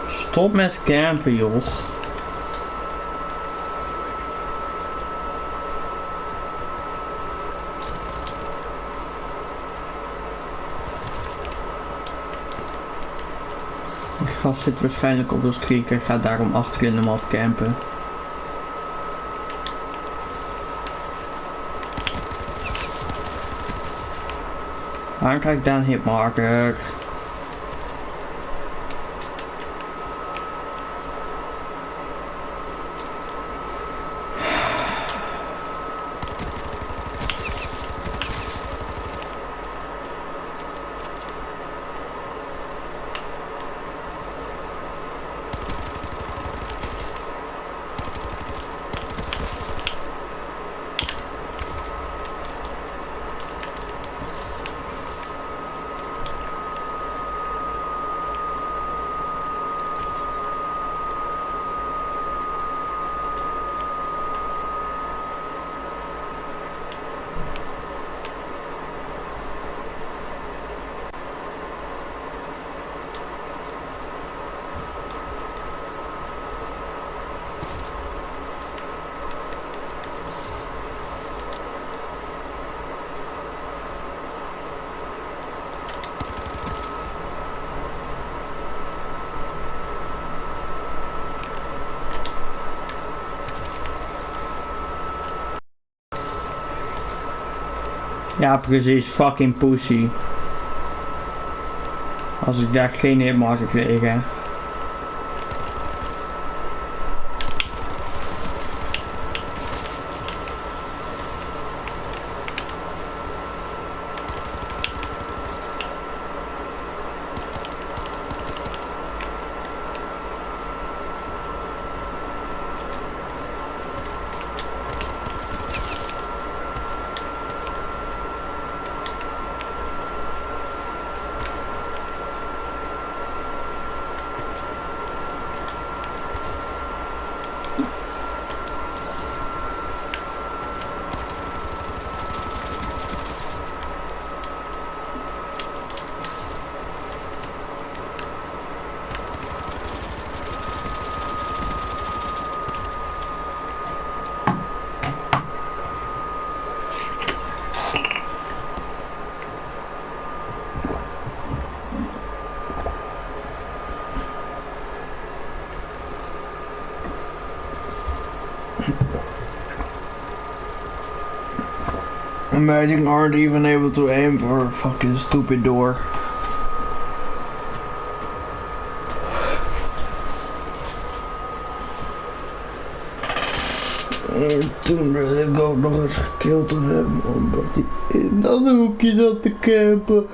Stop met campen, joh. Die gast zit waarschijnlijk op de streak en gaat daarom achterin de map campen. Waarom krijg ik daar een hitmarker? Ja, precies, fucking pussy. Als ik daar geen hitmarker kreeg, hè. Imagine aren't even able to aim for a fucking stupid door. En toen wilde ik ook nog eens gekilld door hem, omdat hij in dat hoekje zat te campen.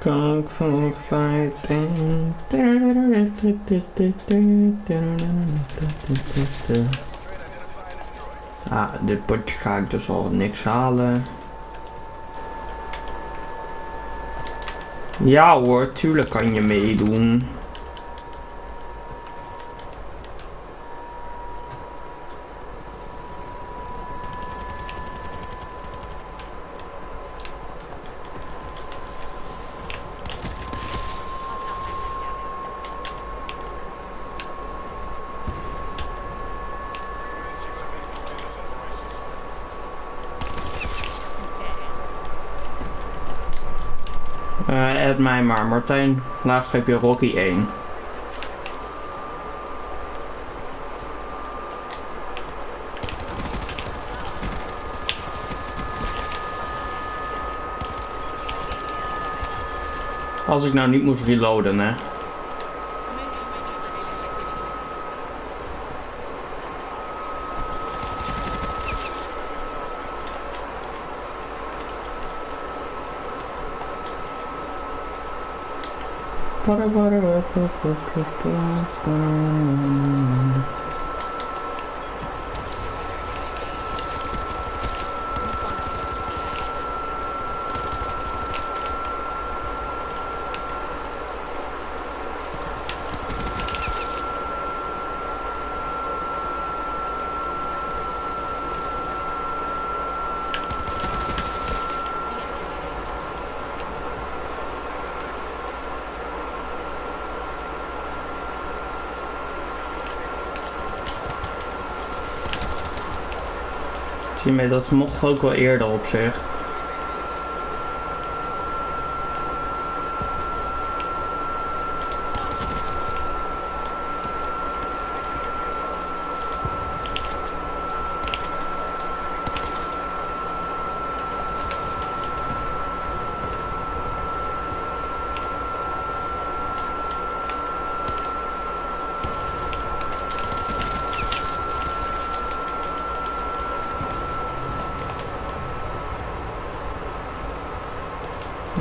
Kan voor fighting. Ah, dit potje ga ik dus al niks halen. Ja hoor, tuurlijk kan je meedoen. Add mij maar, Martijn, laagstreepje Rocky 1. Als ik nou niet moest reloaden, hè. Zie je, dat mocht ook wel eerder op zich.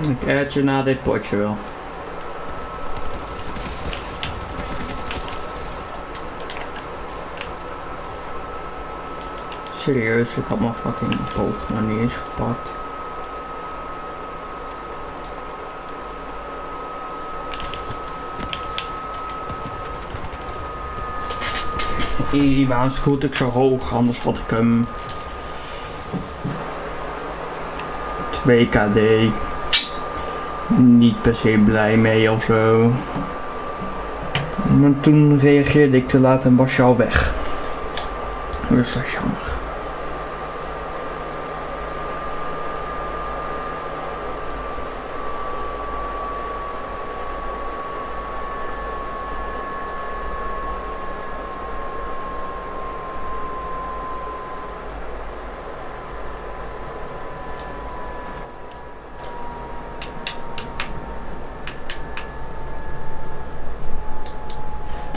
Ik add je na dit potje wel. Serieus, ik had mijn fucking boog nog niet eens gepakt. Waarom scoot ik zo hoog, anders had ik hem 2 KD. Niet per se blij mee of zo. Maar toen reageerde ik te laat en was je al weg. Dus dat is jammer.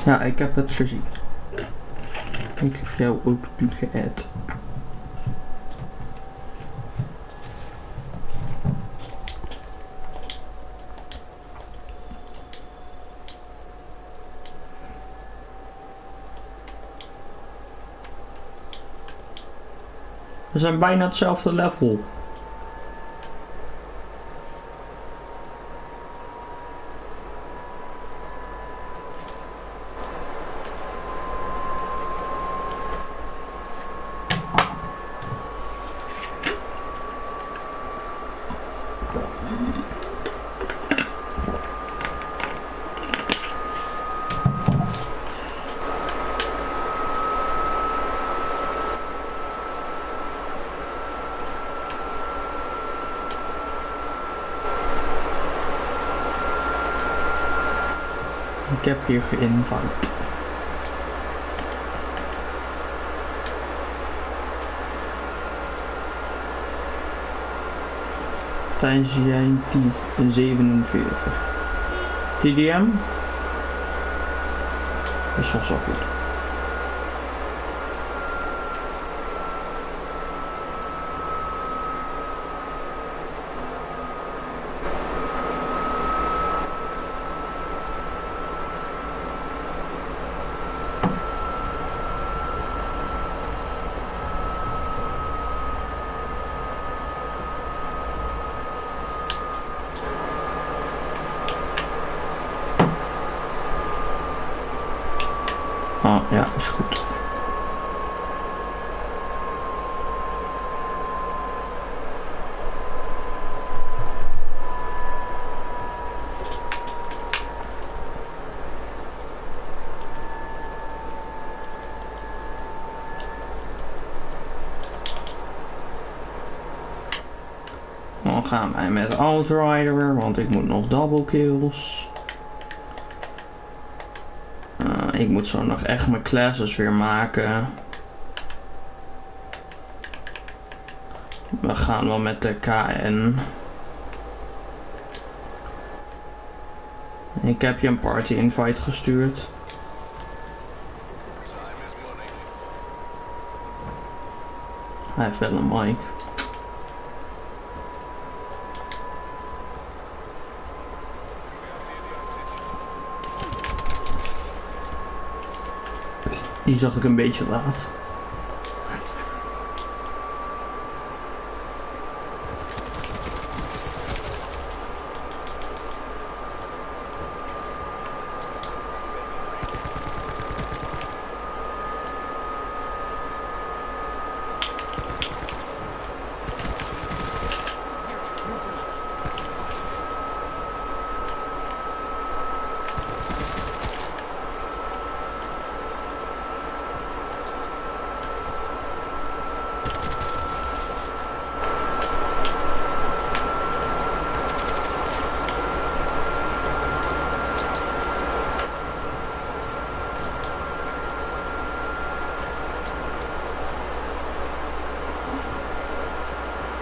Ja, ik heb het gezien. Ik heb jou ook geadd. We zijn bijna hetzelfde level. Ik heb hier geïnvite. Tijdens jij die 47. TDM? Dat is wel zo goed. Oh ja, is goed. Dan gaan wij met Outrider, want ik moet nog double kills. Ik moet zo nog echt mijn classes weer maken. We gaan wel met de KN. Ik heb je een party invite gestuurd. Hij heeft wel een mic. Die zag ik een beetje laat.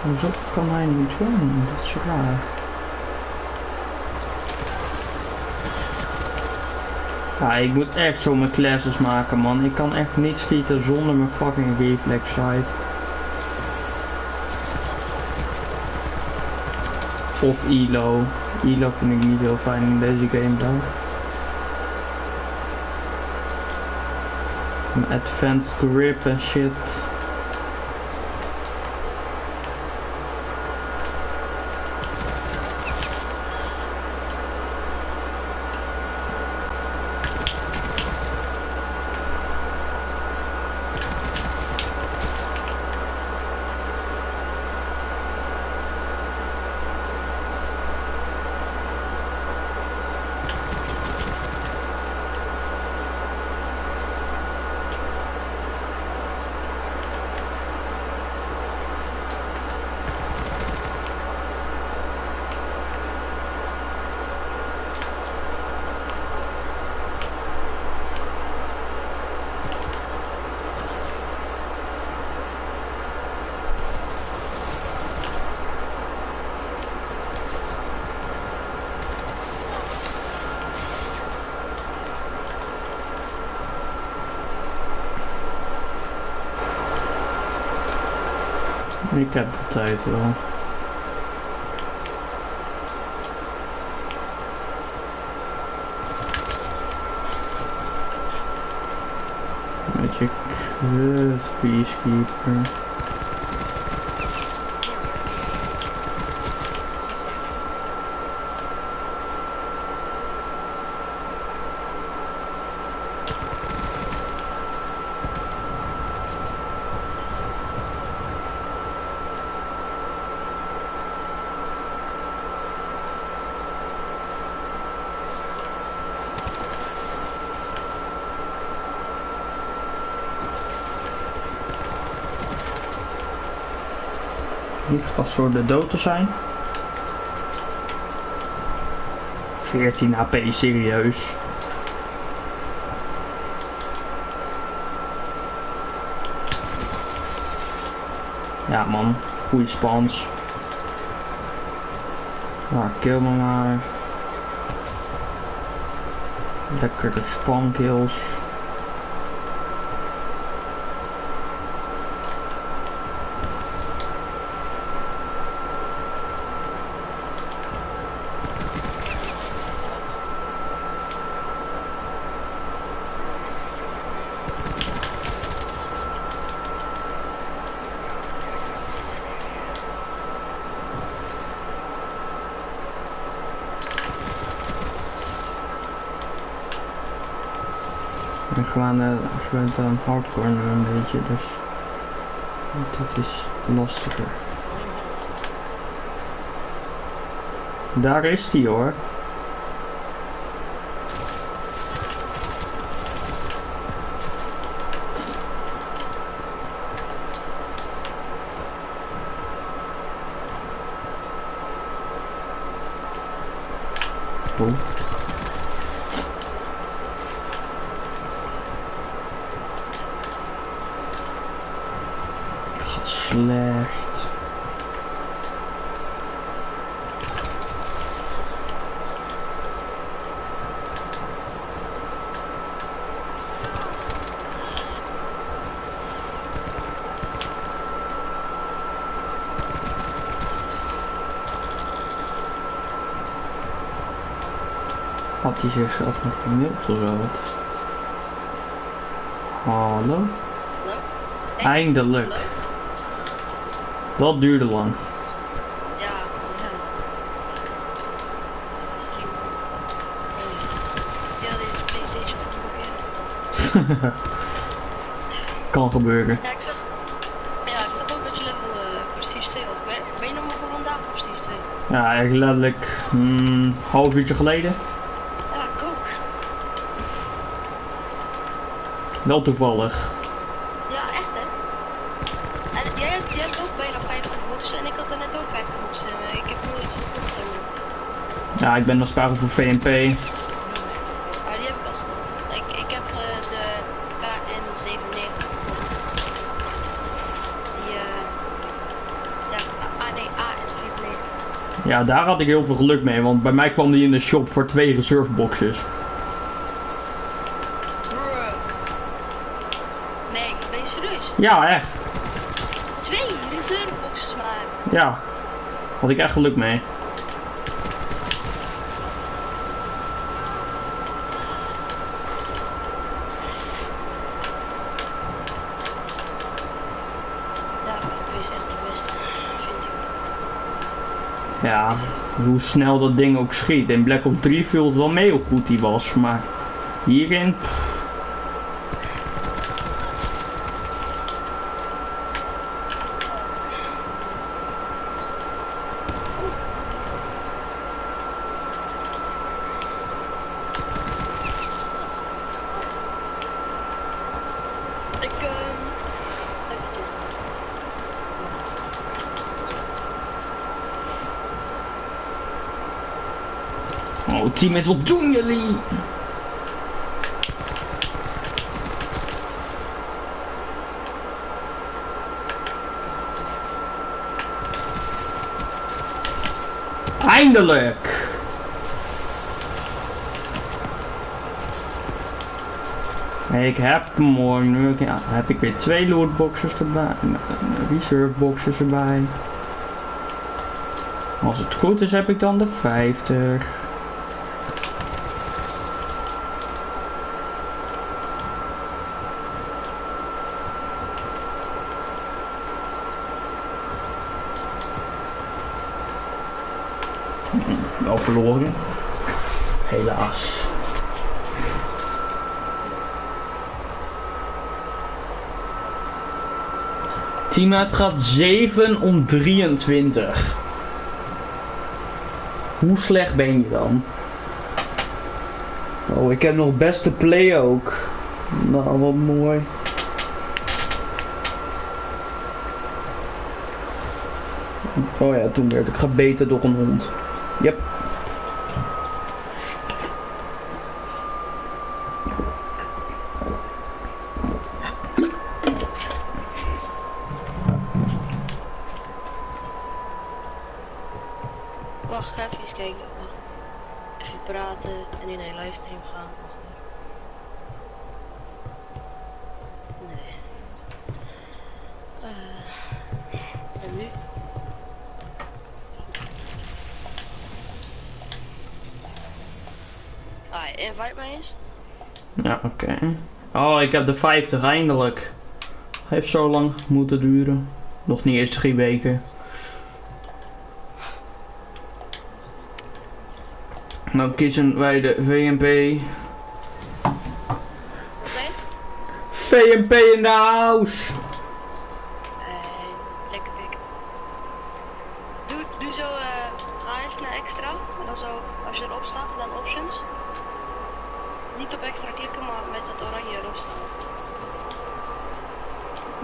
Hoezo kan hij niet joinen? Dat is raar. Ja, ik moet echt zo mijn classes maken, man. Ik kan echt niet schieten zonder mijn fucking reflex sight. Of ELO. ELO vind ik niet heel fijn in deze game dan. Mijn advanced grip en shit. Ik heb de tijd wel. Met je kut, peacekeeper. Niet gepast voor de dood te zijn. 14 HP, serieus. Ja man, goede spans. Maar kill me maar. Lekker de spankills. En gewoon hardcore nu een beetje, dus dit is lastiger. Daar is die hoor. Oh. Slecht. Had hij zichzelf nog gemaild of zo? Hallo? Eindelijk. Leuk. Dat duurde lang. Ja. Ja, deze PlayStation nog weer. Kan gebeuren. Ja, ik zag ook dat je level Prestige 2 was. Ben je nog maar vandaag Prestige 2? Ja, echt letterlijk half uurtje geleden. Ja, ik ook. Wel toevallig. Ja, echt hè? En jij hebt ook bijna 50 boxen en ik had er net ook 50 boxen. Ik heb nooit iets gekocht. Ja, ik ben nog sparen voor VNP. Maar die heb ik al gekocht. Ik heb de KN97 gekocht. Die AN94. Ja, daar had ik heel veel geluk mee, want bij mij kwam die in de shop voor 2 reserveboxes. Nee, ben je serieus? Ja, echt. 2 reserveboxes maar. Ja, had ik echt geluk mee. Ja, hij is echt de beste, vind ik. Ja, hoe snel dat ding ook schiet. In Black Ops 3 viel het wel mee hoe goed die was, maar hierin... Oh, teammates, wat doen jullie? Eindelijk! Ik heb hem hoor, nu heb ik weer 2 lootboxes erbij, reserve boxes erbij. Als het goed is heb ik dan de 50. Wel verloren. Helaas. Teammaat gaat 7 om 23. Hoe slecht ben je dan? Oh, ik heb nog beste play ook. Nou, wat mooi. Oh ja, toen werd ik gebeten door een hond. Yep. Wacht, ga even eens kijken. Wacht. Even praten en in een livestream gaan. Nee. En nu? Invite mij eens. Ja, oké. Oh, ik heb de 50 eindelijk. Heeft zo lang moeten duren. Nog niet eens 3 weken. Nou kiezen wij de VNP. Wat zei je? VMP in de house. Lekker pik. Doe zo, ga eens naar extra. En dan zo, als je erop staat, dan options. Niet op extra klikken, maar met dat oranje erop staan.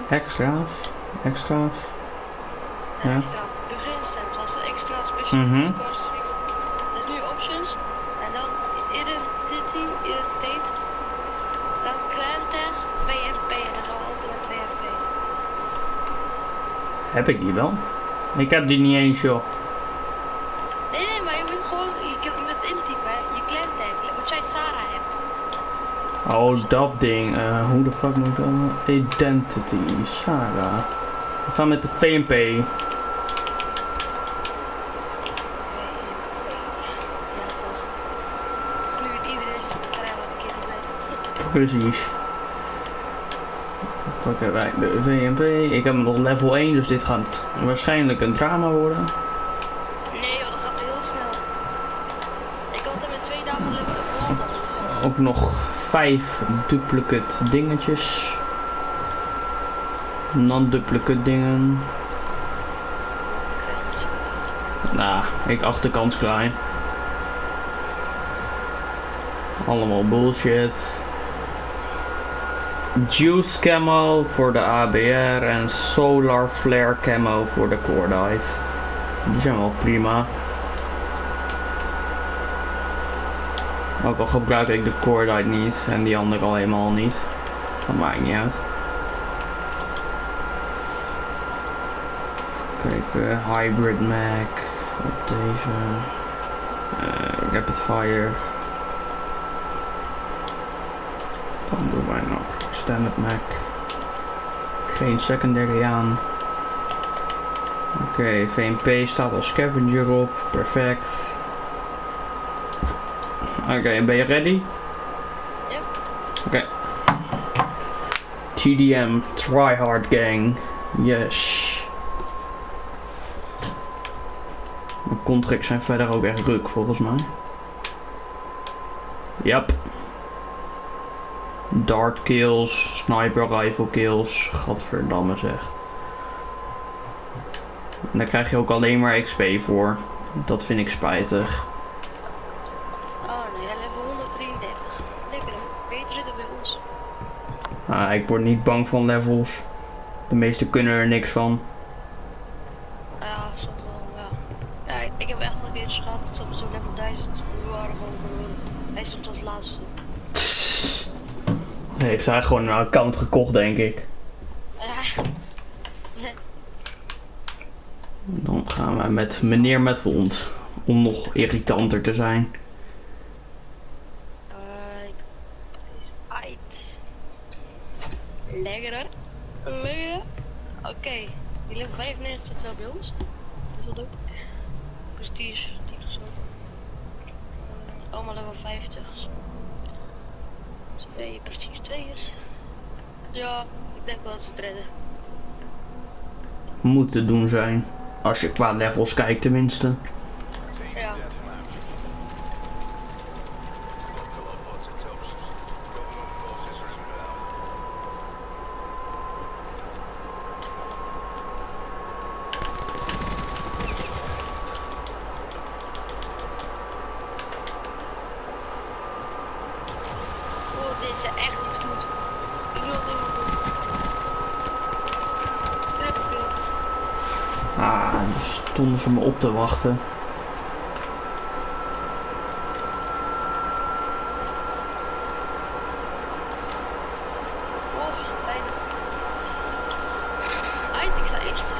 Extra's. Extra's. Ja. Extra. Beginstems, als de extra special scores. Dus nu options. En dan identiteit. Dan klemtag VFP. En dan gaan we altijd met VFP. Heb ik die wel? Ik heb die niet eens, joh. Nee, maar je moet gewoon, je kunt met intypen, hè. Je klemtag, wat jij Sarah hebt. Oh, dat ding. Hoe de fuck moet ik dan? Identity. Sarah. We gaan met de VMP. Ja, toch. Nu weet iedereen zijn trein wat ik niet weet. Precies. Oké, wij de VMP. Ik heb hem nog level 1, dus dit gaat waarschijnlijk een drama worden. Nee joh, dat gaat heel snel. Ik had hem in 2 dagen level up. Ook nog 5 duplicate dingetjes. Non-duplicate dingen. Nou, ik acht de kans klein. Allemaal bullshit. Juice camo voor de ABR en Solar Flare camo voor de Cordite. Die zijn wel prima. Ook al gebruik ik de Cordite niet en die andere al helemaal niet. Dat maakt niet uit. Kijk, Hybrid Mag op deze. Rapid Fire. Dan doen wij nog Standard Mag. Geen secondary aan. Oké, VMP staat als scavenger op. Perfect. Oké, ben je ready? Yep. Oké. TDM, Tryhard Gang. Yes. Mijn contracts zijn verder ook echt ruk volgens mij. Yep. Dart kills, sniper rifle kills. Gadverdamme zeg. En daar krijg je ook alleen maar XP voor. Dat vind ik spijtig. Oh nee, level 133. Lekker hè. Beter zitten bij ons. Ik word niet bang van levels. De meesten kunnen er niks van. Ja, soms wel, ja. Ja, ik heb echt al een keertje gehad. Het zat met zo'n level 1000. We waren gewoon verloren. Hij stond als laatste. Nee, heeft hij gewoon een account gekocht, denk ik. Ja. Dan gaan we met meneer met hond. Om nog irritanter te zijn. Lekkerder. Lekkerder. Oké. Die level 95 staat wel bij ons. Dat is wel leuk. Prestige, 10 gesloten. Allemaal level 50. 2 prestige 2'ers. Ja, ik denk wel dat ze het redden. Moet te doen zijn. Als je qua levels kijkt tenminste. Ja. Oh, dit is echt niet goed. Ik wil het Dus stonden ze me op te wachten. oh, bijna. Ik sta eerst.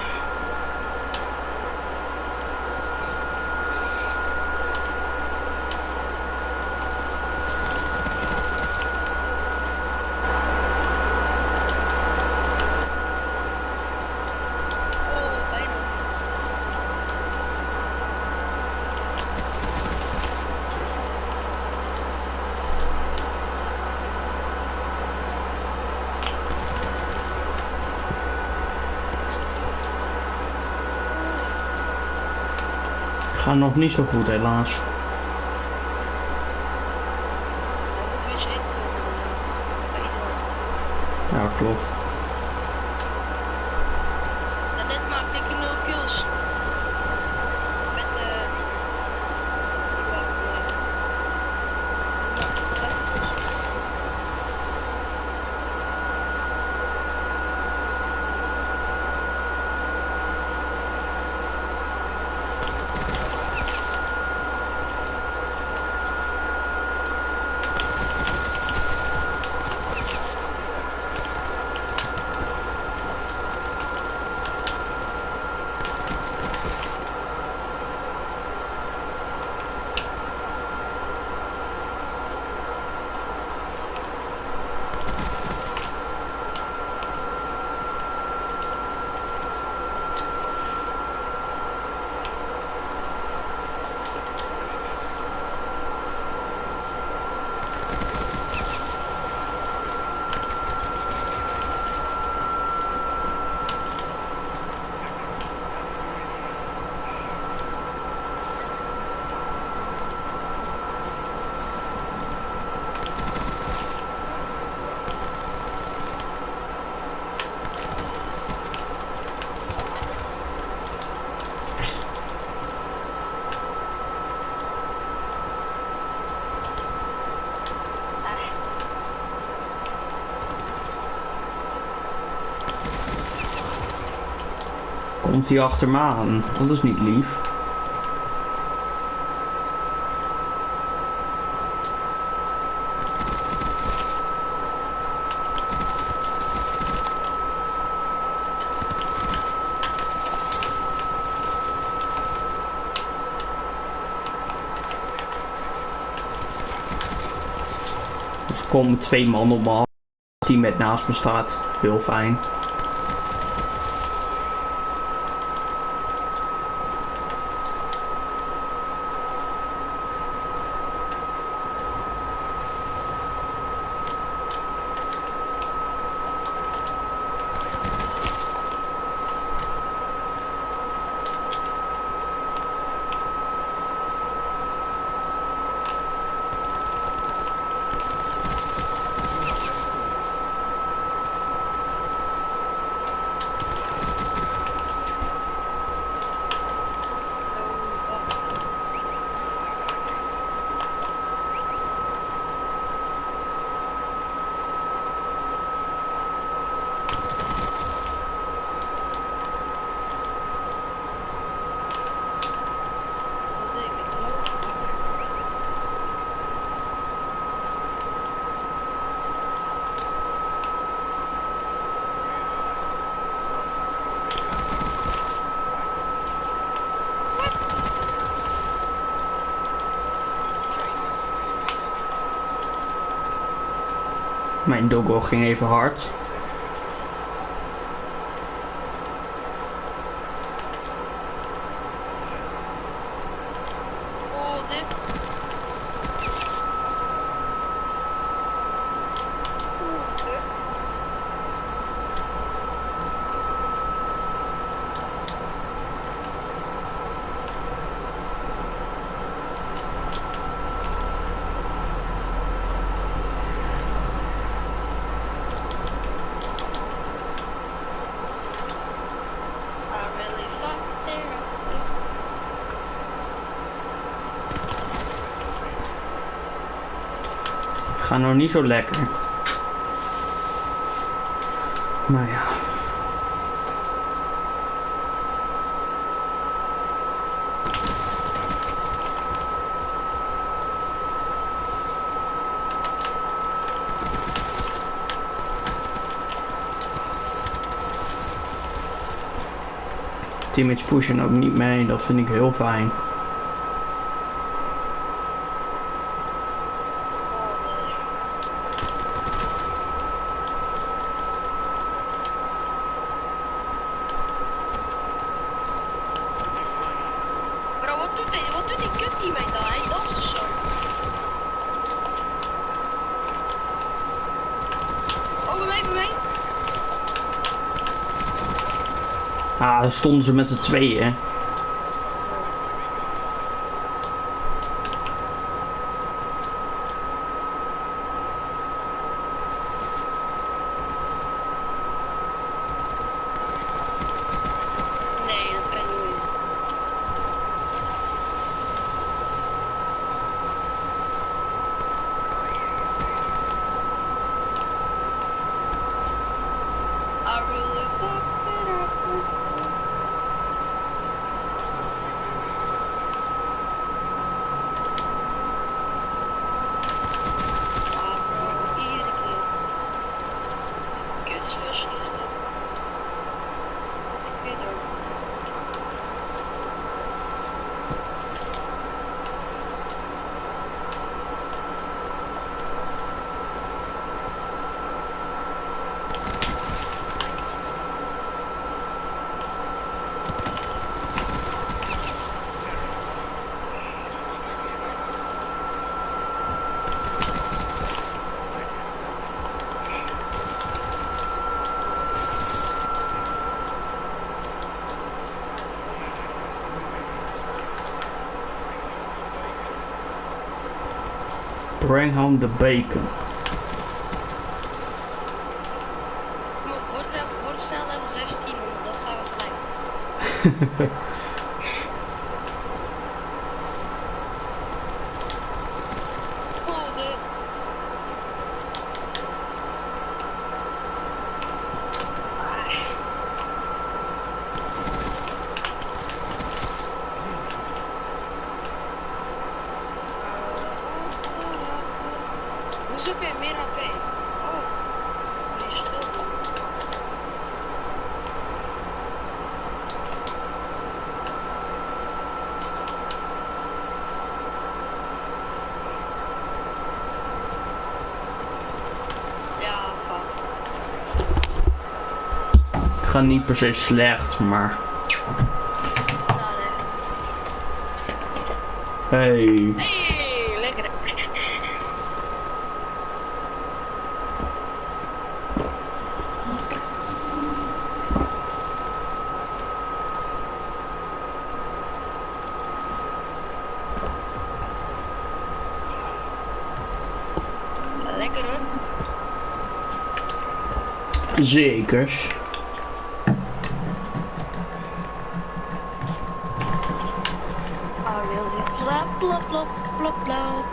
Gaat nog niet zo goed helaas. Ja, klopt. Daarnet maakte ik 0 kills. Met Komt hij achter me aan? Dat is niet lief. Dus er komen 2 man op me af. Die met naast me staat. Heel fijn. Mijn doggo ging even hard. oh, dit. Ga nou niet zo lekker. Maar ja. Teammates pushen ook niet mee, dat vind ik heel fijn. Wat doet die kut teammate dan? Hij danst of zo. Oh, bij mij. Ah, daar stonden ze met z'n tweeën, hè. Bring home the bacon. Wordt snel level 16 en dat zou we gelijk. Hoezo heb je meer HP? Oh, die schild. Ja, fout. Het gaat niet per se slecht, maar... Hey. Hey, lekker. Lekker hoor. Zeker. Plop, plop, plop, plop.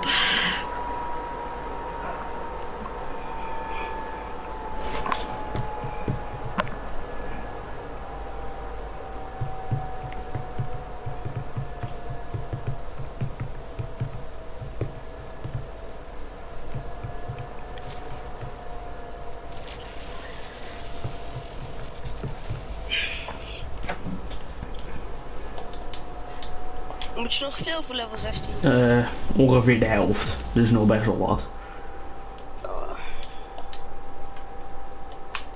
Moet je nog veel voor level 16? Ongeveer de helft. Dus nog best wel wat.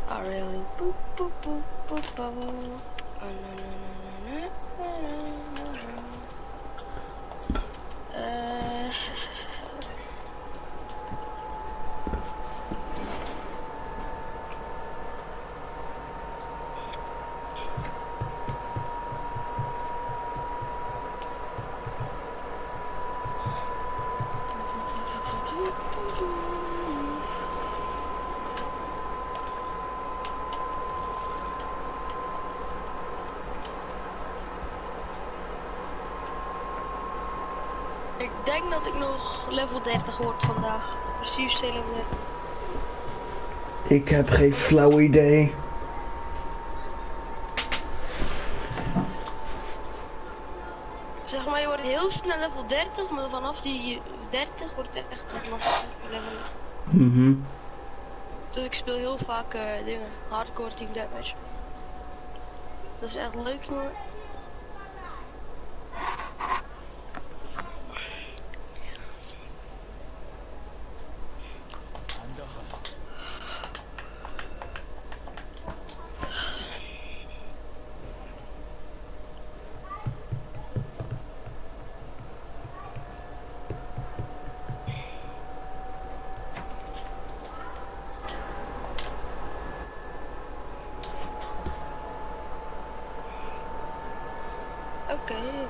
Oh really? Boop, boop, boop, boop, boop. Oh, no, no, no, no, no, no. Ik denk dat ik nog level 30 word vandaag. Precies level 30. Ik heb geen flauw idee. Zeg maar, je wordt heel snel level 30, maar vanaf die 30 wordt het echt wat lastig. Level. Dus ik speel heel vaak dingen. Hardcore team deathmatch. Dat is echt leuk, jongen. Oké.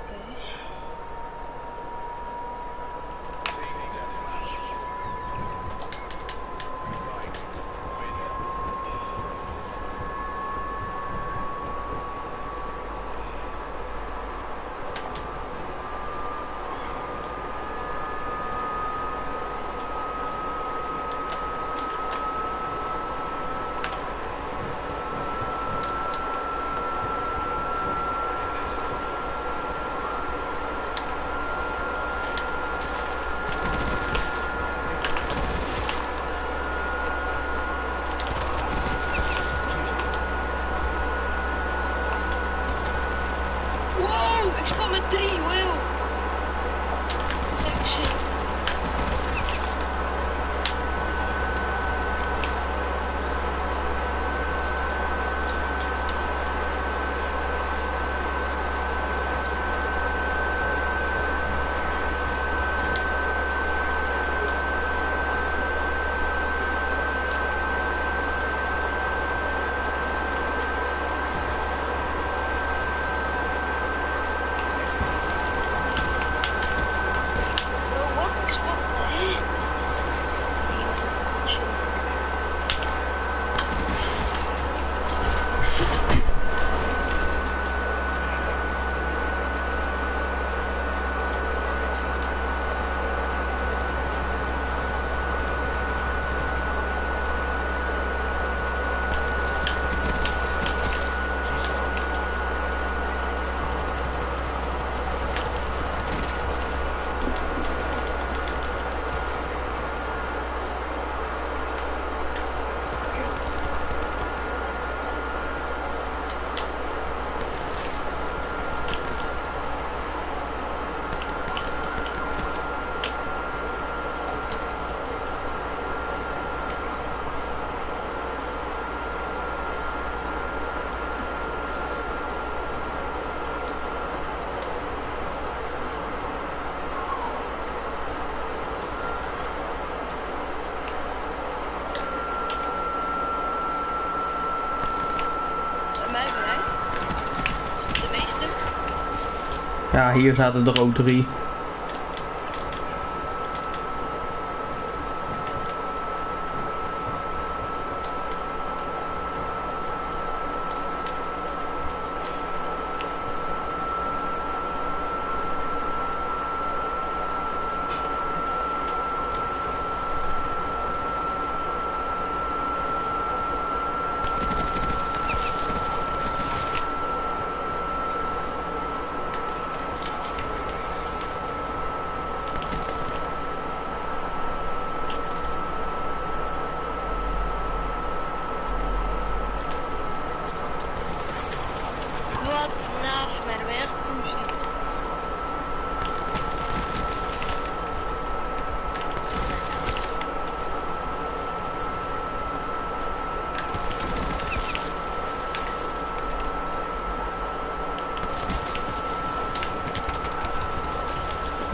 Ja, hier zaten er ook 3. Wat naast mij, dan ben je echt poesie.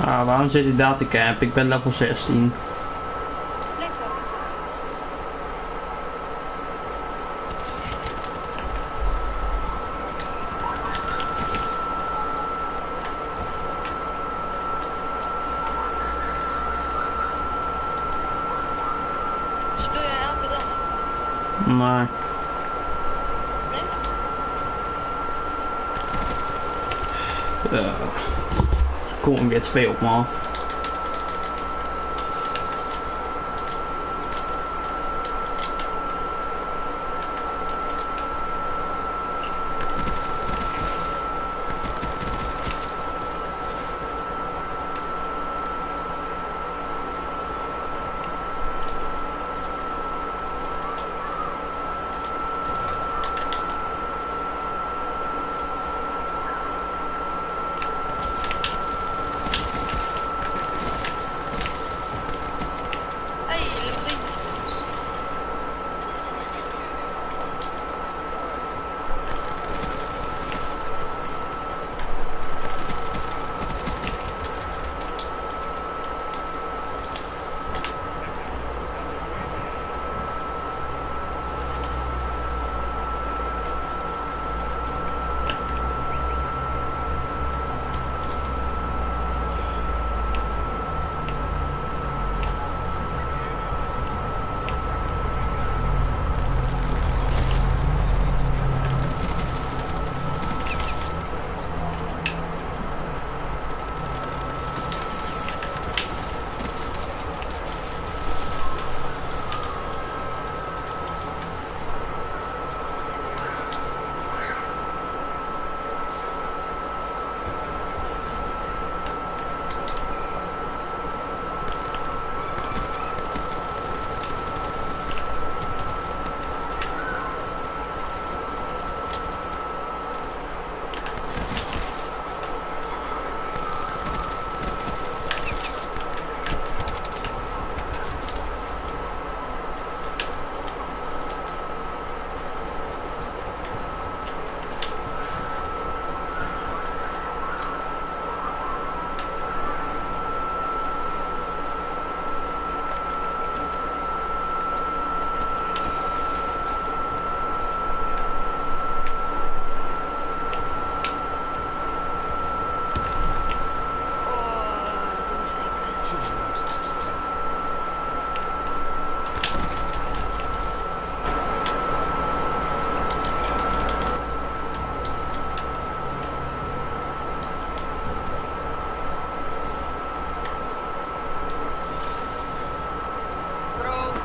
Ah, waarom zit je daar te campen? Ik ben level 16. Lekker. Speel jij elke dag? Maar Nee? kom weer 2 op me af. Hey, Lucy.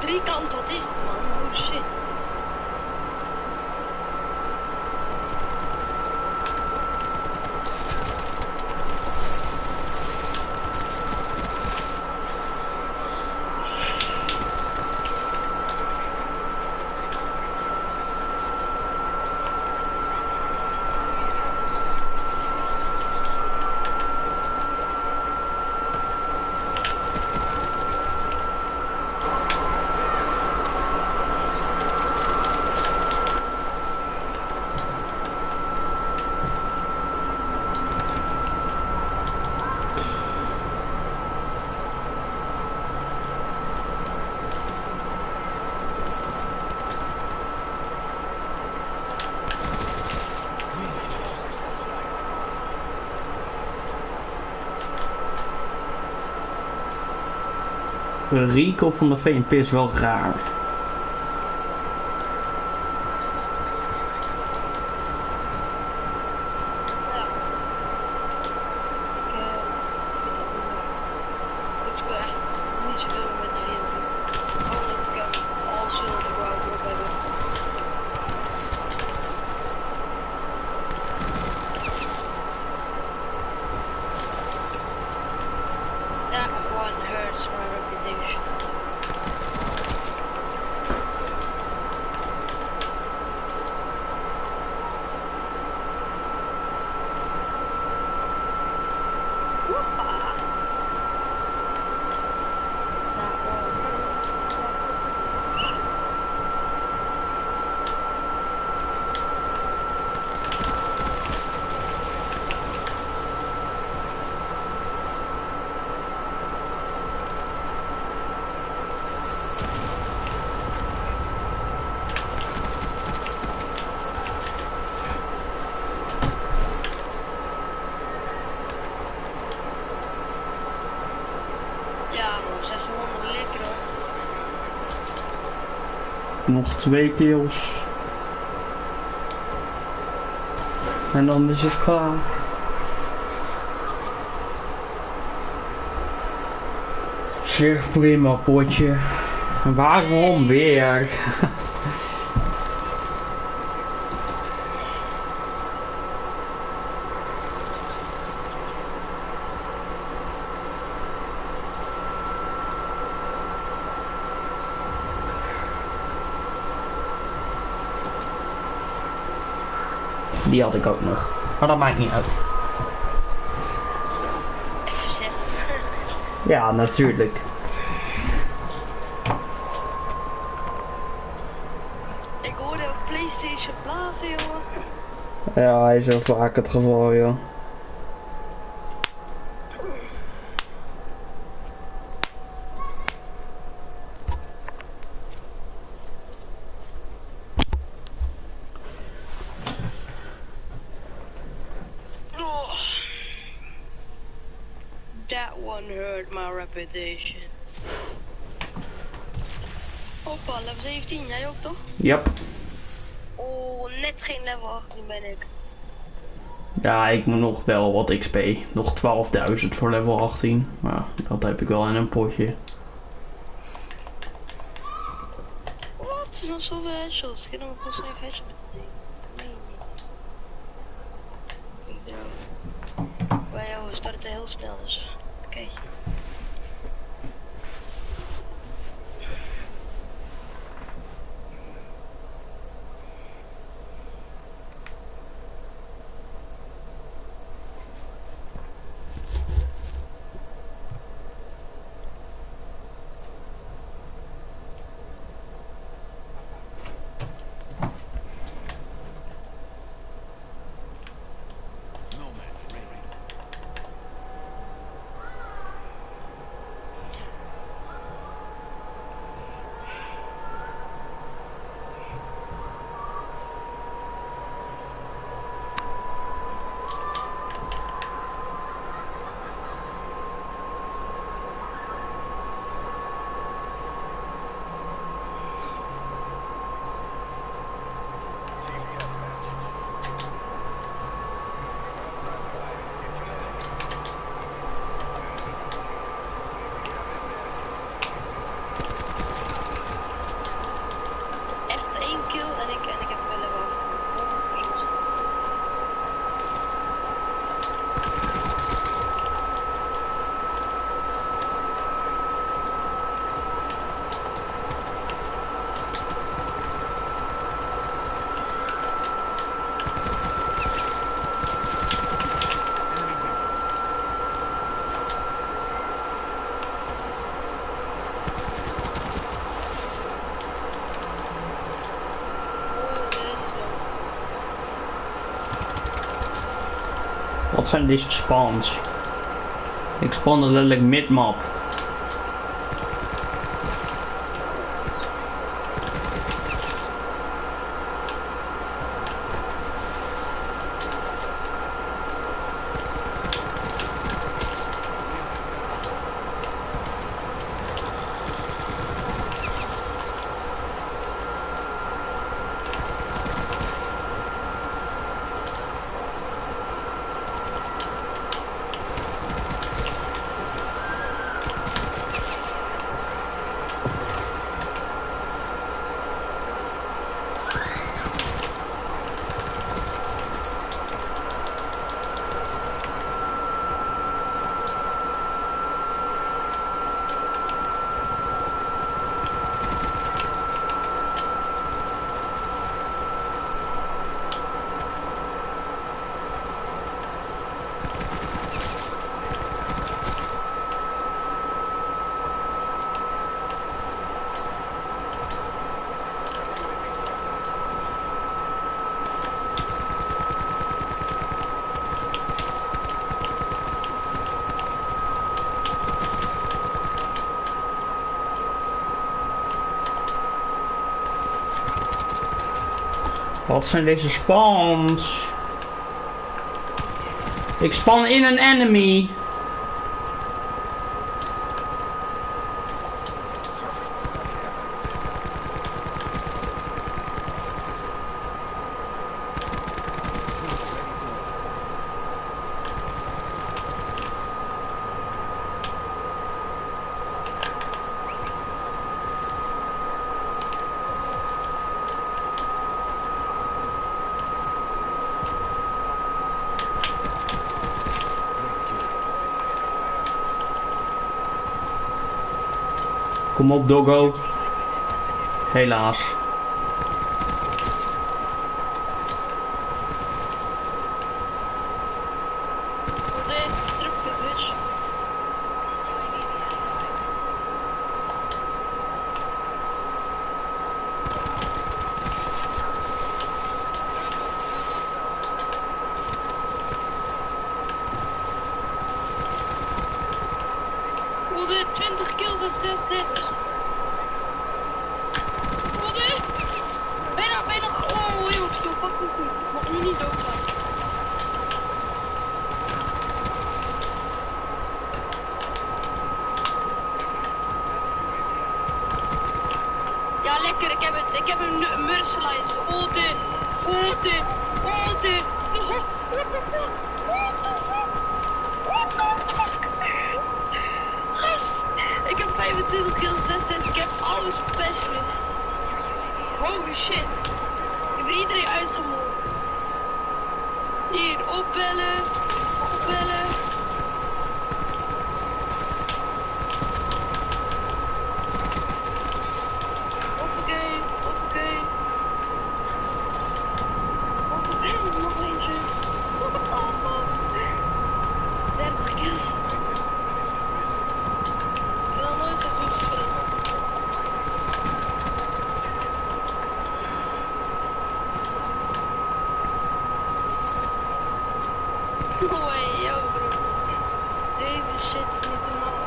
Driekant, wat is het man? Oh shit. Rico van de VNP is wel raar. Ik speel echt niet zoveel met de VNP. Omdat ik hem alles wil dat ik wou op hebben. That one hurts my reputation. Zeg gewoon lekker hoor. Nog 2 kills. En dan is het klaar. Zeg prima potje. Waarom weer? Die had ik ook nog. Maar dat maakt niet uit. Even zeggen. Ja, natuurlijk. Ik hoorde een PlayStation blazen, jongen. Ja, is wel vaak het geval, joh. That one hurt my reputation. Hoppa, level 17, jij ook toch? Yep. Oh, net geen level 18 ben ik. Ja, ik moet nog wel wat XP. Nog 12.000 voor level 18. Maar dat heb ik wel in een potje. Wat? Nog zoveel headshots. Ik heb nog pas 5 headshots met het ding. Nee, niet. Ik droom. Bij jou start het heel snel dus. Oké. Wat zijn deze spawns? Ik spawnde letterlijk mid-map. Wat zijn deze spawns? Ik span in een enemy. Kom op, doggo. Helaas. Hoe 20 kills en 6 deaths. Bijna. Oh, joh, fucking goed. Mag nu niet doodgaan. Ja, lekker, ik heb het. Ik heb een mercilise. Oh, dit. What the fuck? Gast, ik heb 25 kills, 6, ik heb alles op specialist. Holy shit. Ik heb iedereen uitgemoord. Hier, opbellen. Hoppakee. Nog eentje. 30 kills. Ik wil nooit zo goed spelen. No way, yo bro. Deze shit is niet normaal.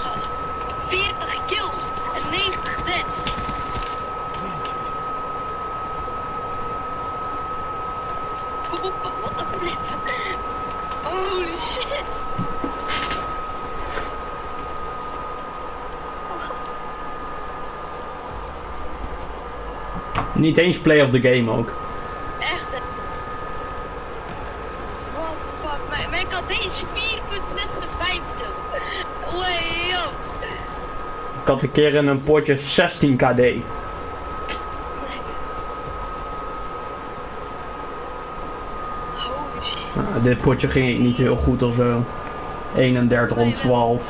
Gast, 40 kills en 90 deaths. Kom op, what the flip. Holy shit. Oh, gast. Niet eens play of the game ook. Echt hè. What the fuck, mijn KD is 4,56. Way yo. Ik had een keer in een potje 16 KD. Holy shit. Nou, dit potje ging niet heel goed of zo. 31 om 12.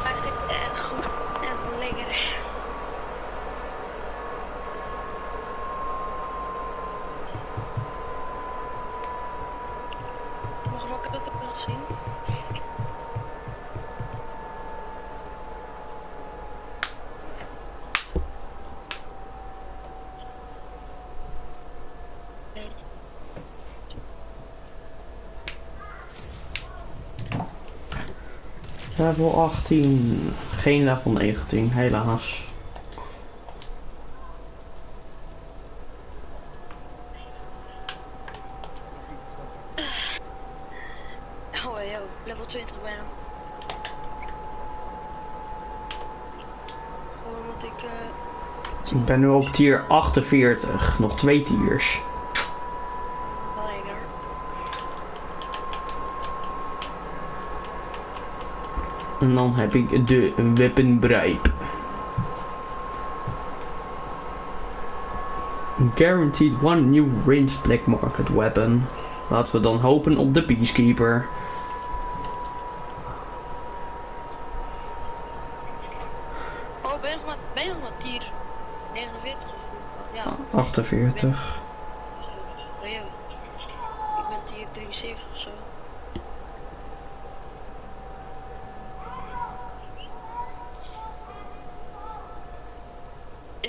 Eigenlijk erg goed. Echt lekker. Mag ik dat ook nog zien? Level 18. Geen level 19, helaas. Oh yo, level 20 bijna. Gewoon omdat ik Ik ben nu op tier 48. Nog 2 tiers. lekker. En dan heb ik de weaponbreip. Guaranteed one new ranged black market weapon. Laten we dan hopen op de Peacekeeper. Oh, ben je nog maar tier 49 of ja. 48. Oh, yo. Ik ben tier 73 of zo.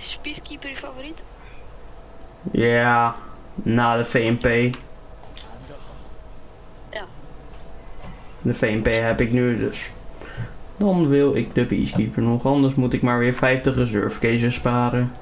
Is Peacekeeper je favoriet? Ja, na de VNP. Ja. De VNP heb ik nu dus. Dan wil ik de Peacekeeper nog, anders moet ik maar weer 50 reserve cases sparen.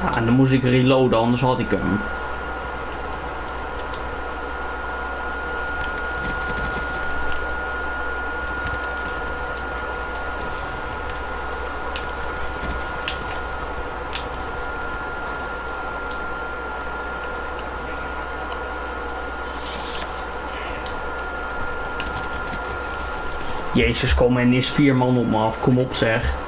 Ja, en dan moest ik reloaden, anders had ik hem. Jezus, kom en is 4 man op me af, kom op zeg.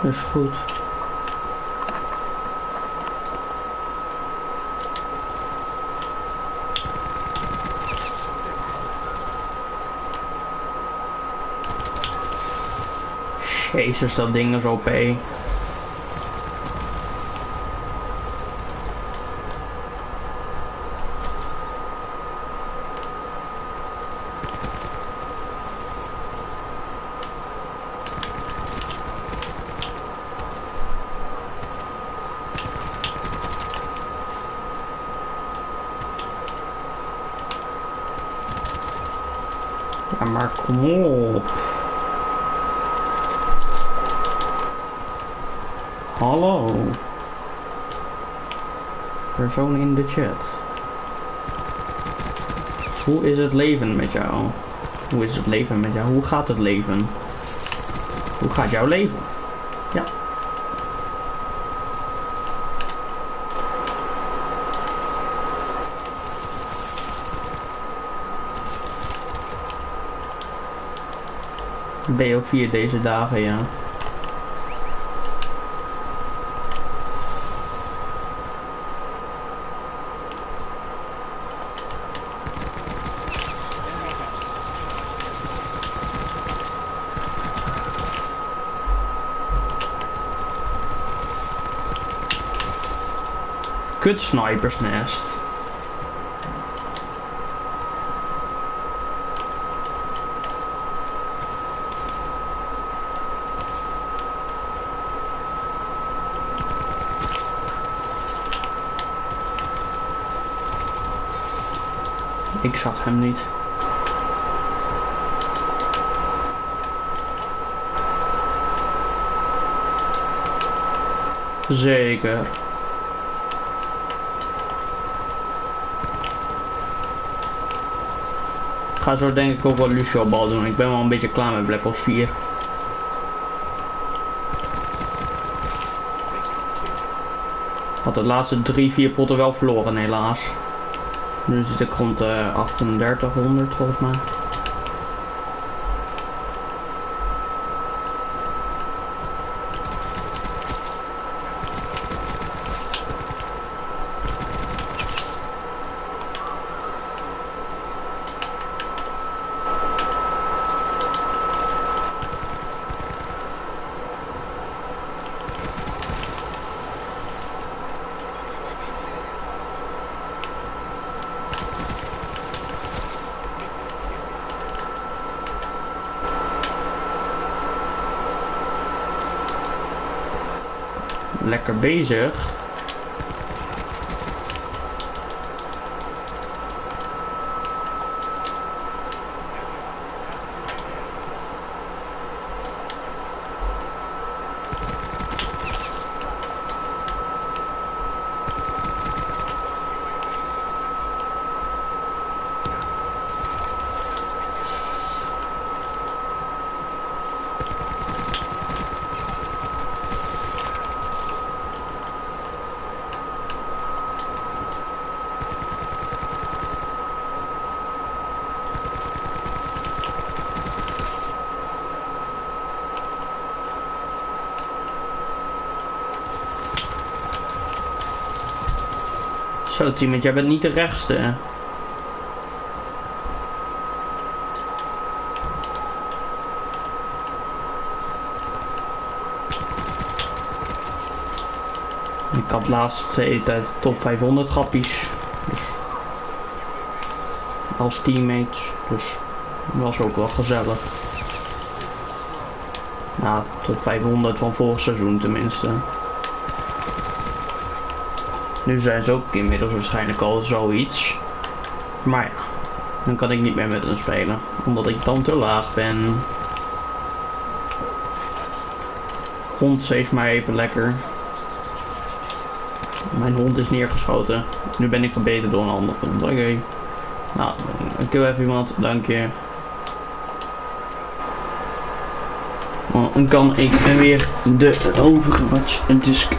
Dat is goed. Jezus, dat ding is OP. Ja, maar kom op. Hallo. Persoon in de chat. Hoe is het leven met jou? Hoe is het leven met jou? Hoe gaat het leven? Hoe gaat jouw leven? Ja. Bo4 deze dagen, ja. Kut snipersnest. Ik zag hem niet. Zeker. Ik ga zo denk ik ook wel Lucio bal doen. Ik ben wel een beetje klaar met Black Ops 4. Had de laatste 3-4 potten wel verloren helaas. Nu zit ik rond de 3800 volgens mij. Lekker bezig. Zo teammate, jij bent niet de rechtste. Ik had laatst de hele tijd top 500 grappies. Dus als teammates. Dus dat was ook wel gezellig. Nou, top 500 van vorig seizoen tenminste. Nu zijn ze ook inmiddels waarschijnlijk al zoiets. Maar ja, dan kan ik niet meer met hen spelen. Omdat ik dan te laag ben. Hond save mij even lekker. Mijn hond is neergeschoten. Nu ben ik verbeterd door een andere hond. Oké. Nou, ik kill even iemand. Dank je. Dan kan ik weer de Overwatch disk